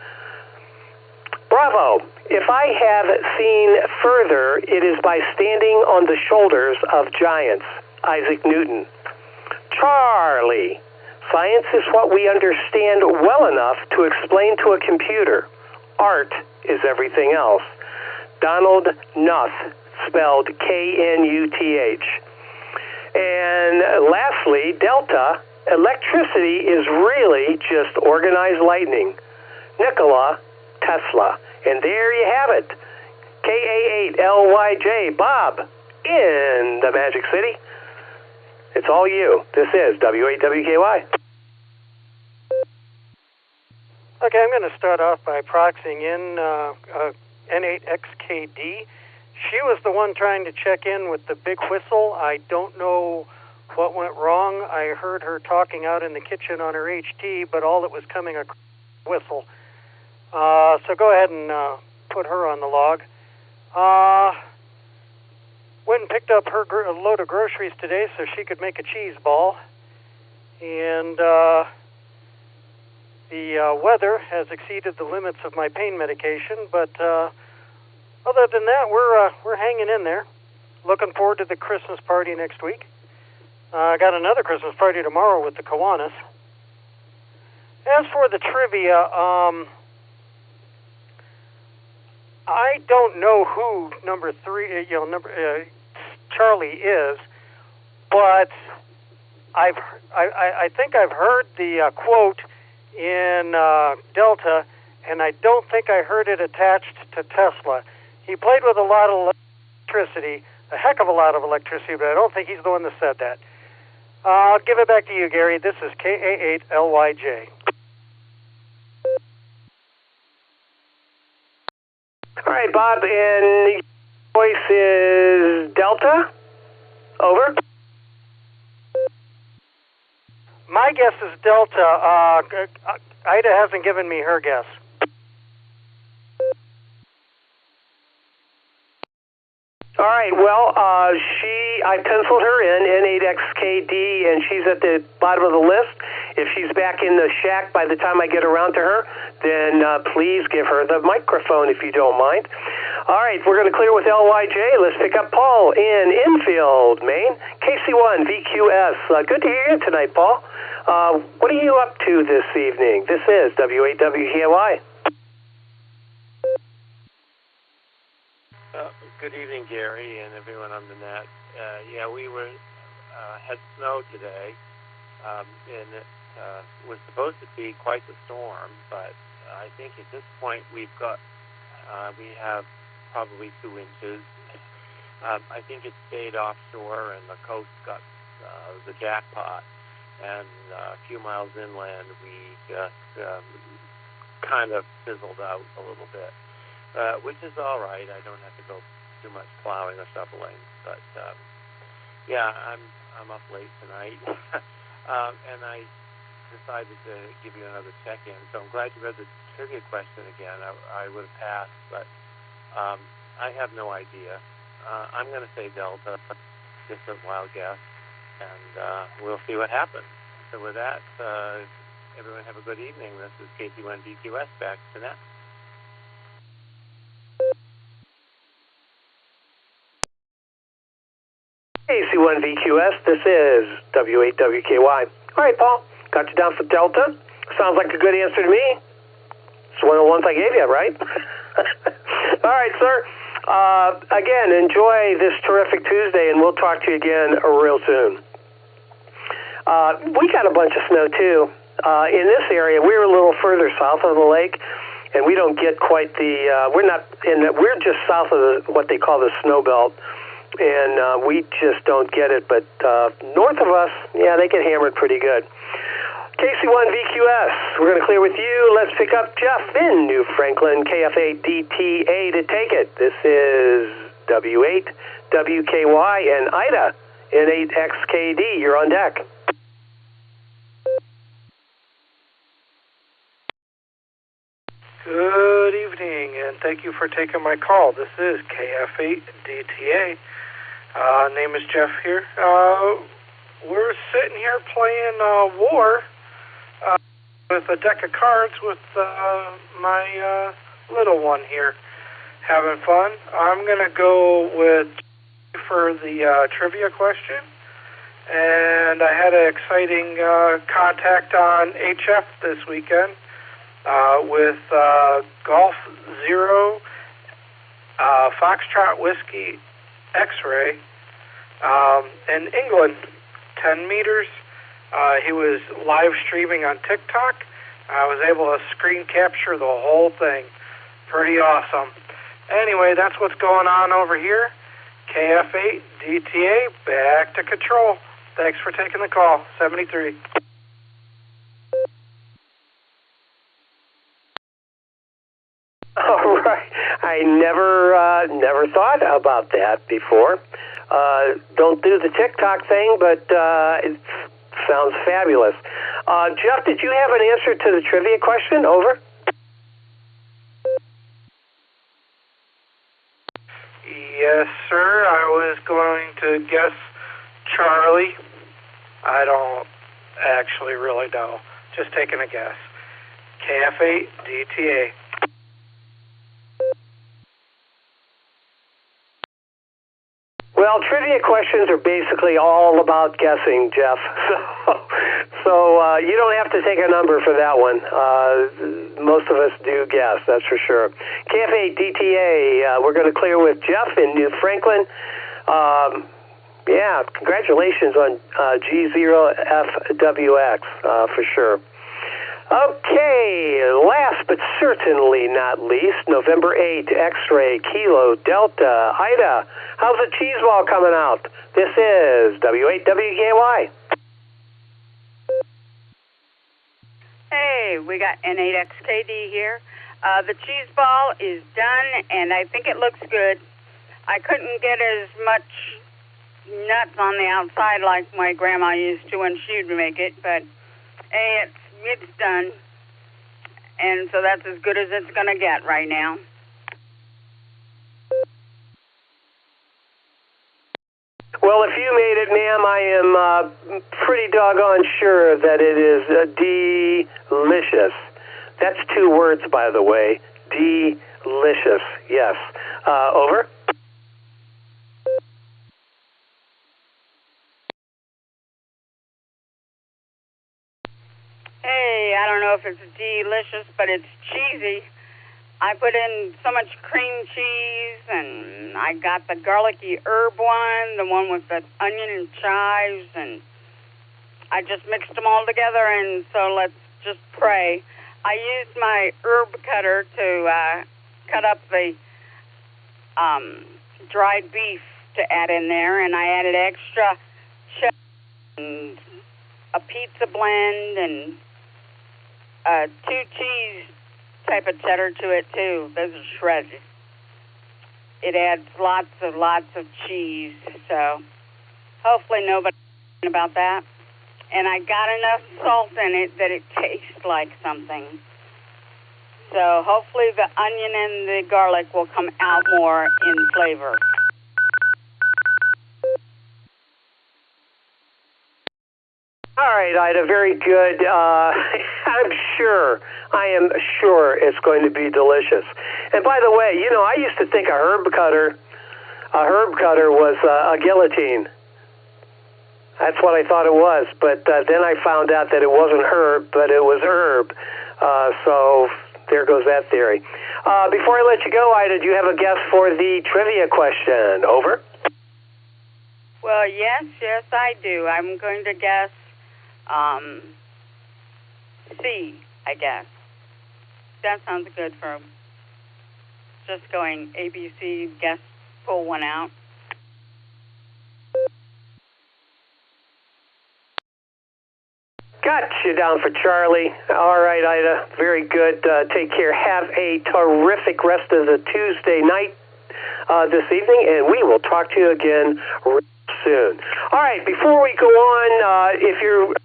Bravo, if I have seen further, it is by standing on the shoulders of giants. Isaac Newton. Charlie, science is what we understand well enough to explain to a computer. Art is everything else. Donald Knuth, spelled K-N-U-T-H. And lastly, Delta, electricity is really just organized lightning. Nikola Tesla. And there you have it. KA8LYJ, Bob, in the Magic City. It's all you. This is W8WKY. Okay, I'm going to start off by proxying in N8XKD. She was the one trying to check in with the big whistle. I don't know what went wrong. I heard her talking out in the kitchen on her HT, but all that was coming a whistle. So go ahead and put her on the log. Went and picked up her load of groceries today so she could make a cheese ball. And the weather has exceeded the limits of my pain medication, but other than that, we're hanging in there. Looking forward to the Christmas party next week. I got another Christmas party tomorrow with the Kiwanis. As for the trivia, I don't know who number 3, Charlie is, but I think I've heard the quote in Delta, and I don't think I heard it attached to Tesla. He played with a lot of electricity, a heck of a lot of electricity, but I don't think he's the one that said that. I'll give it back to you, Gary. This is KA8LYJ. All right, Bob, and your voice is Delta. Over. My guess is Delta. Ida hasn't given me her guess. All right, well, I penciled her in, N8XKD, and she's at the bottom of the list. If she's back in the shack by the time I get around to her, then please give her the microphone if you don't mind. All right, we're going to clear with LYJ. Let's pick up Paul in Enfield, Maine. KC1 VQS. Good to hear you tonight, Paul. What are you up to this evening? This is W8WKY. Good evening, Gary, and everyone on the net. Yeah, we had snow today, and it was supposed to be quite the storm, but I think at this point we have probably 2 inches. I think it stayed offshore, and the coast got the jackpot, and a few miles inland we just kind of fizzled out a little bit, which is all right. I don't have to go too much plowing or shoveling, but yeah, I'm up late tonight, and I decided to give you another check-in. So I'm glad you read the trivia question again. I would have passed, but I have no idea. I'm going to say Delta, just a wild guess, and we'll see what happens. So with that, everyone have a good evening. This is KC1 VQS back to net. KC1 VQS, this is W8WKY. All right, Paul, got you down for Delta. Sounds like a good answer to me. It's one of the ones I gave you, right? All right, sir. Again, enjoy this terrific Tuesday, and we'll talk to you again real soon. We got a bunch of snow, too. In this area, we're a little further south of the lake, and we don't get quite the, we're just south of what they call the snow belt. And we just don't get it. But north of us, yeah, they get hammered pretty good. KC1 VQS, we're going to clear with you. Let's pick up Jeff in New Franklin, KF8DTA to take it. This is W8WKY and Ida, N8XKD. You're on deck. Good evening, and thank you for taking my call. This is KF8DTA. Name is Jeff here. We're sitting here playing War with a deck of cards with my little one here, having fun. I'm going to go with for the trivia question, and I had an exciting contact on HF this weekend with Golf Zero, Foxtrot Whiskey X-Ray in England, 10 meters. He was live streaming on TikTok. I was able to screen capture the whole thing. Pretty awesome. Anyway, that's what's going on over here. KF8 DTA, back to control. Thanks for taking the call. 73. All right. I never thought about that before. Don't do the TikTok thing, but it sounds fabulous. Jeff, did you have an answer to the trivia question? Over. Yes, sir. I was going to guess Charlie. I don't actually really know. Just taking a guess. KF8 DTA. Well, trivia questions are basically all about guessing, Jeff. So you don't have to take a number for that one. Most of us do guess, that's for sure. KF8 DTA, we're going to clear with Jeff in New Franklin. Yeah, congratulations on G0FWX, for sure. Okay, last but certainly not least, November 8, X-Ray, Kilo, Delta, Ida. How's the cheese ball coming out? This is W8WKY. Hey, we got N8XKD here. The cheese ball is done, and I think it looks good. I couldn't get as much nuts on the outside like my grandma used to when she'd make it, but hey, it's done, and so that's as good as it's going to get right now. Well, if you made it, ma'am, I am pretty doggone sure that it is delicious. That's 2 words, by the way. Delicious, yes. Over. Hey, I don't know if it's delicious, but it's cheesy. I put in so much cream cheese, and I got the garlicky herb one, the one with the onion and chives, and I just mixed them all together, and so let's just pray. I used my herb cutter to cut up the dried beef to add in there, and I added extra cheddar and a pizza blend and 2 cheese type of cheddar to it too. Those are shredded. It adds lots of cheese, so hopefully nobody about that. And I got enough salt in it that it tastes like something. So hopefully the onion and the garlic will come out more in flavor. All right, Ida, very good. I am sure it's going to be delicious. And by the way, you know, I used to think a herb cutter was a guillotine. That's what I thought it was, but then I found out that it wasn't herb, but it was herb. So there goes that theory. Before I let you go, Ida, do you have a guess for the trivia question? Over. Well, yes, I do. I'm going to guess C, I guess. That sounds good for just going ABC, guess, pull one out. Got you down for Charlie. All right, Ida. Very good. Take care. Have a terrific rest of the Tuesday night this evening, and we will talk to you again real soon. All right, before we go on, if you're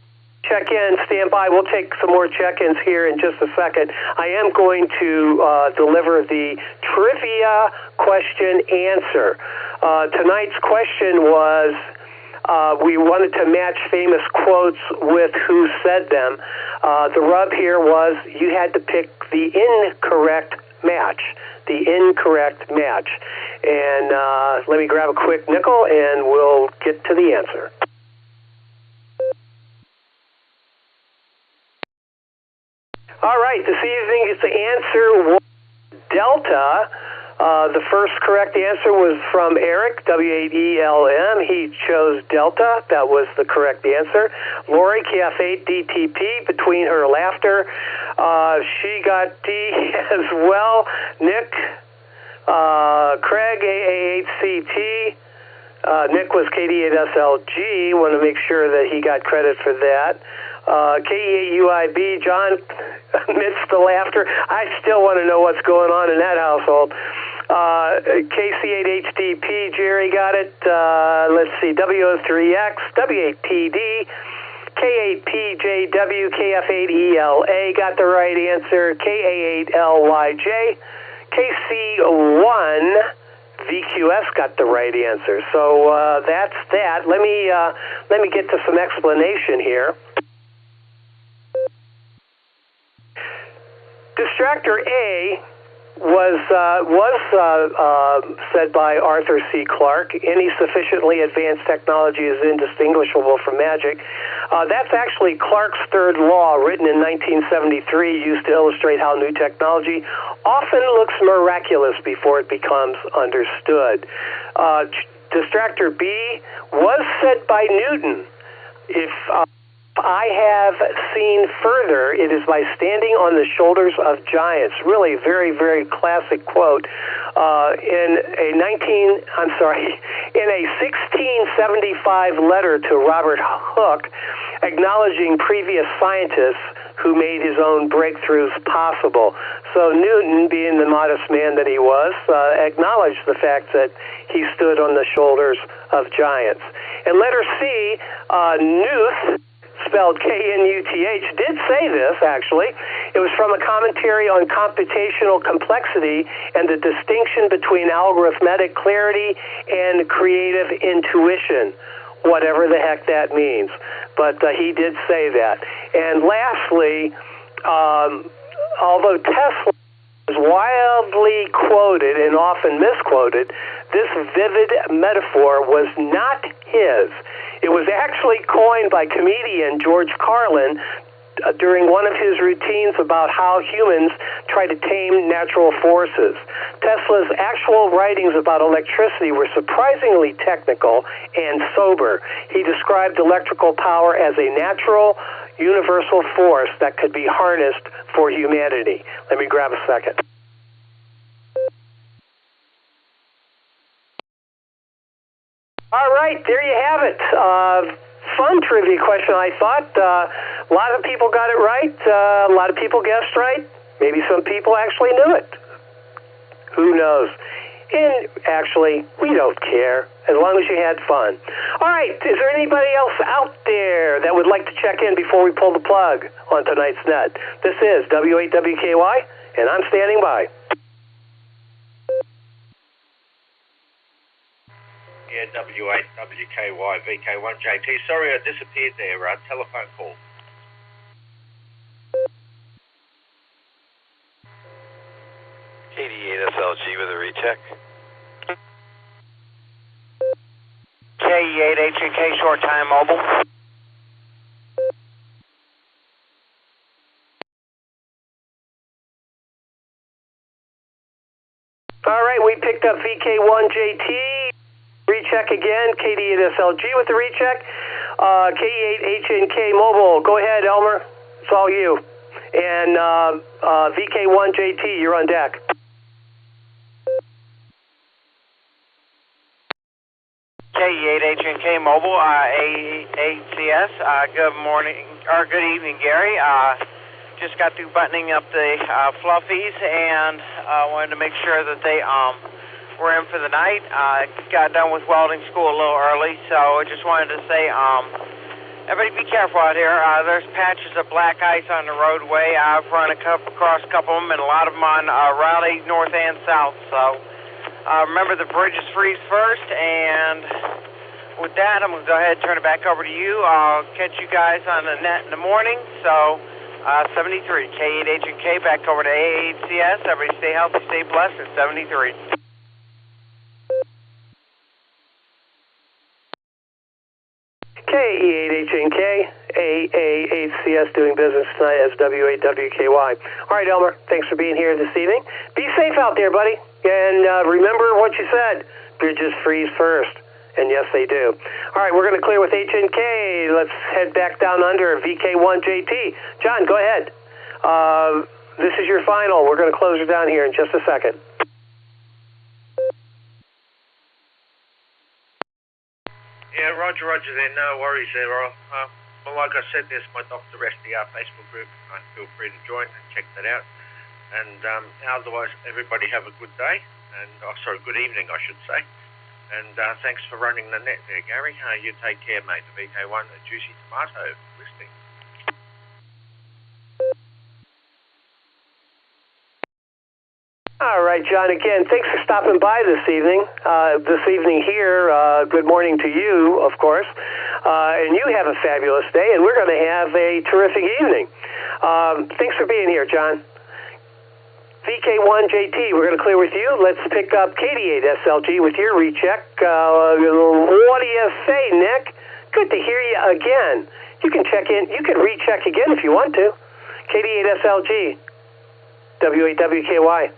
check in, stand by. We'll take some more check-ins here in just a second. I am going to deliver the trivia question answer. Tonight's question was, we wanted to match famous quotes with who said them. The rub here was you had to pick the incorrect match. The incorrect match. And let me grab a quick nickel and we'll get to the answer. All right, this evening the answer was Delta. The first correct answer was from Eric, W8ELM. He chose Delta. That was the correct answer. Lori, KF8DTP, between her laughter. She got D as well. Nick, Craig, AA8CT. Nick was KD8SLG. Want to make sure that he got credit for that. KE8UIB, John, amidst the laughter, I still want to know what's going on in that household. KC8HDP, Jerry got it. Let's see, WO3X, W8PD, K8PJW, KF8ELA got the right answer. KA8LYJ, KC1 VQS got the right answer. So that's that. Let me get to some explanation here. Distractor A was said by Arthur C. Clarke. Any sufficiently advanced technology is indistinguishable from magic. That's actually Clarke's third law, written in 1973, used to illustrate how new technology often looks miraculous before it becomes understood. Distractor B was said by Newton. If I have seen further, it is by standing on the shoulders of giants. Really, very, very classic quote. In a 1675 letter to Robert Hooke, acknowledging previous scientists who made his own breakthroughs possible. So Newton, being the modest man that he was, acknowledged the fact that he stood on the shoulders of giants. And letter C, Knuth, spelled K-N-U-T-H, did say this, actually. It was from a commentary on computational complexity and the distinction between algorithmic clarity and creative intuition, whatever the heck that means. But he did say that. And lastly, although Tesla is wildly quoted and often misquoted, this vivid metaphor was not his. It was actually coined by comedian George Carlin during one of his routines about how humans try to tame natural forces. Tesla's actual writings about electricity were surprisingly technical and sober. He described electrical power as a natural, universal force that could be harnessed for humanity. Let me grab a second. All right, there you have it. Fun trivia question, I thought. A lot of people got it right. A lot of people guessed right. Maybe some people actually knew it. Who knows? And actually, we don't care, as long as you had fun. All right, is there anybody else out there that would like to check in before we pull the plug on tonight's net? This is W8WKY, and I'm standing by. Yeah, W8WKY VK1JT. Sorry I disappeared there, telephone call. KD8SLG with a recheck. KE8HNK short time mobile. All right, we picked up VK1JT. Recheck again, KD8SLG with the recheck. KE8HNK mobile. Go ahead, Elmer. It's all you. And VK1JT, you're on deck. KE8HNK mobile, A8CS. Good morning, or good evening, Gary. Just got through buttoning up the fluffies and wanted to make sure that they were in for the night. Got done with welding school a little early, so I just wanted to say, everybody be careful out here. There's patches of black ice on the roadway. I've run across a couple of them, and a lot of them on Raleigh north and south. So remember, the bridges freeze first, and with that, I'm going to go ahead and turn it back over to you. I'll catch you guys on the net in the morning. So 73, K8HNK, back over to A8CS. Everybody stay healthy, stay blessed, and 73. KE8HNK, AA8CS, doing business tonight as W8WKY. All right, Elmer, thanks for being here this evening. Be safe out there, buddy. And remember what you said, bridges freeze first. And yes, they do. All right, we're going to clear with HNK. Let's head back down under VK1JT. John, go ahead. This is your final. We're going to close her down here in just a second. Yeah, roger there. No worries there. Well, like I said, there's my Dr. SDR Facebook group. Feel free to join and check that out. And otherwise, everybody have a good day. And sorry, good evening, I should say. And thanks for running the net there, Gary. You take care, mate. The VK1, a juicy tomato listing. All right, John, again, thanks for stopping by this evening. Here, good morning to you, of course. And you have a fabulous day, and we're going to have a terrific evening. Thanks for being here, John. VK1JT, we're going to clear with you. Let's pick up KD8 SLG with your recheck. What do you say, Nick? Good to hear you again. You can check in. You can recheck again if you want to. KD8 SLG, W8WKY.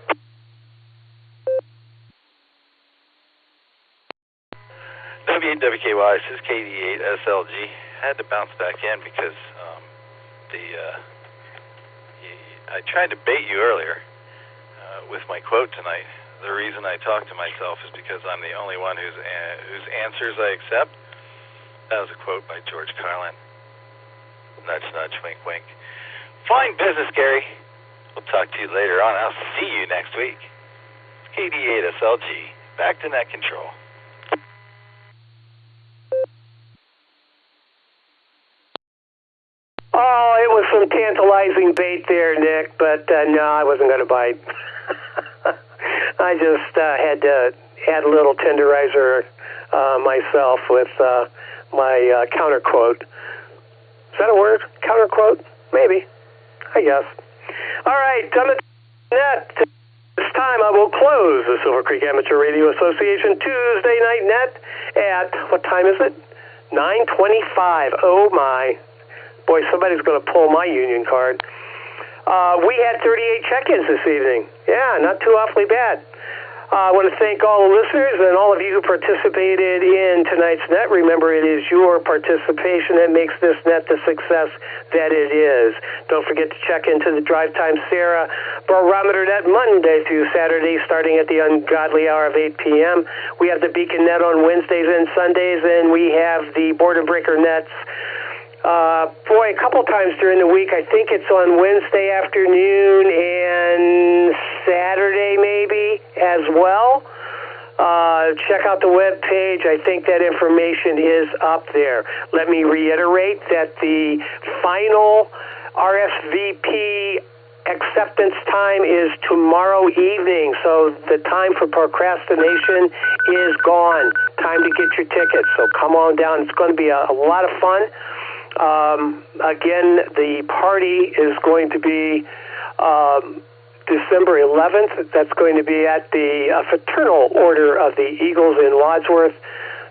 W8WKY, this is KD8 SLG. I had to bounce back in because I tried to bait you earlier with my quote tonight. The reason I talk to myself is because I'm the only one whose answers I accept. That was a quote by George Carlin. Nudge, nudge, wink, wink. Fine business, Gary. We'll talk to you later on. I'll see you next week. It's KD8 SLG. Back to net control. Oh, it was some tantalizing bait there, Nick, but no, I wasn't going to bite. I just had to add a little tenderizer myself with my counter quote. Is that a word? Counter quote? Maybe. I guess. All right, done it. Net. This time I will close the Silvercreek Amateur Radio Association Tuesday night net at, what time is it? 9:25. Oh, my. Boy, somebody's going to pull my union card. We had 38 check-ins this evening. Yeah, not too awfully bad. I want to thank all the listeners and all of you who participated in tonight's net. Remember, it is your participation that makes this net the success that it is. Don't forget to check into the Drive Time Sarah Barometer Net Monday through Saturday, starting at the ungodly hour of 8 p.m. We have the Beacon Net on Wednesdays and Sundays, and we have the Border Breaker Nets a couple times during the week. I think it's on Wednesday afternoon and Saturday maybe as well. Check out the web page. I think that information is up there. Let me reiterate that the final RSVP acceptance time is tomorrow evening, so the time for procrastination is gone. Time to get your tickets, so come on down. It's going to be a lot of fun. Again, the party is going to be December 11th. That's going to be at the Fraternal Order of the Eagles in Wadsworth.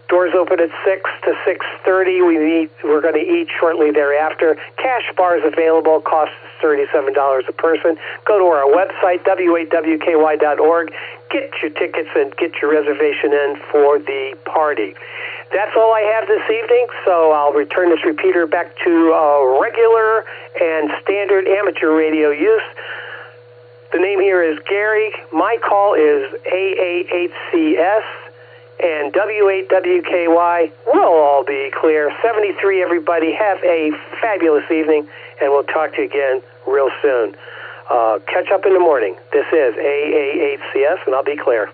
Doors open at 6 to 6:30. We're going to eat shortly thereafter. Cash bars available. Cost $37 a person. Go to our website, w8wky.org. Get your tickets and get your reservation in for the party. That's all I have this evening, so I'll return this repeater back to regular and standard amateur radio use. The name here is Gary. My call is AA8CS, and W8WKY will all be clear. 73, everybody. Have a fabulous evening, and we'll talk to you again real soon. Catch up in the morning. This is AA8CS, and I'll be clear.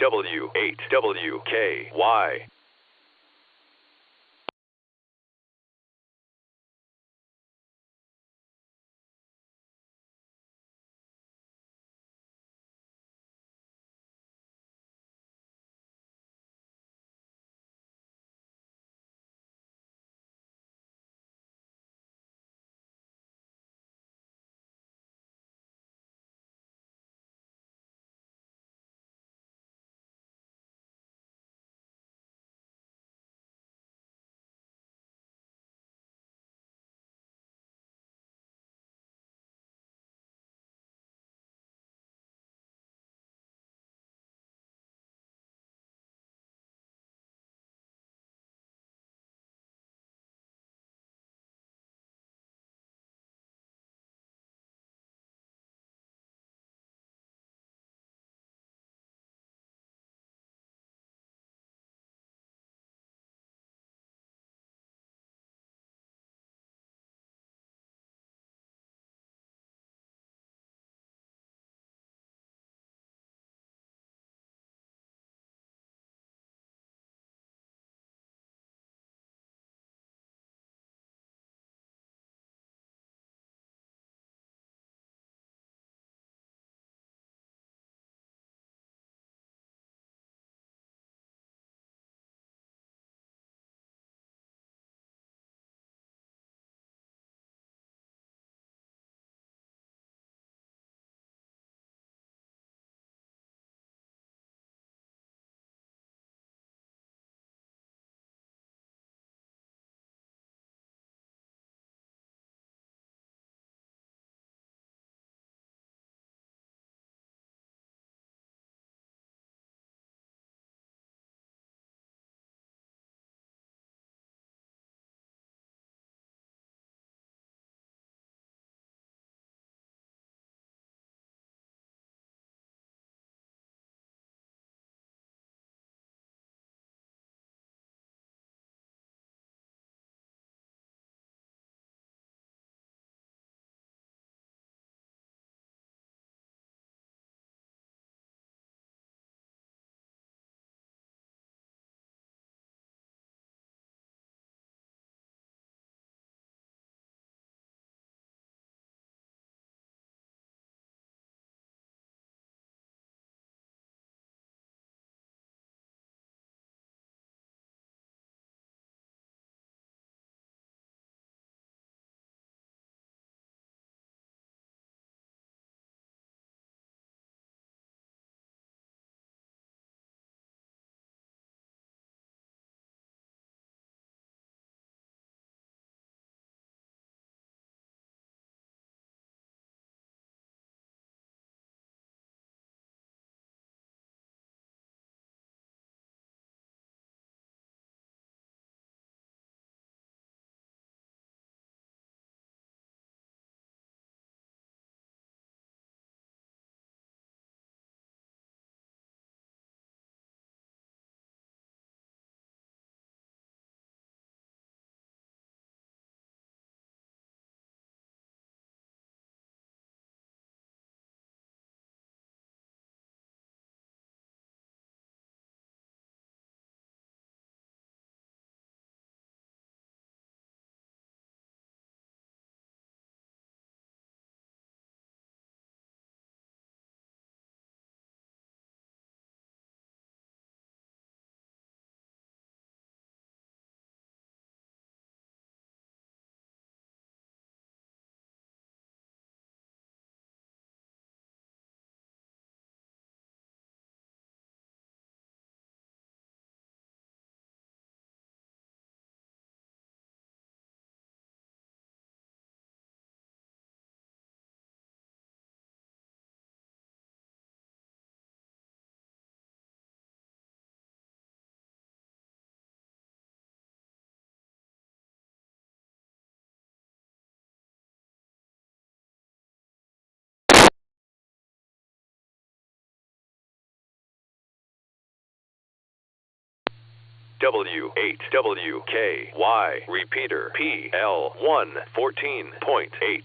W8WKY. W8WKY repeater PL1 14.8.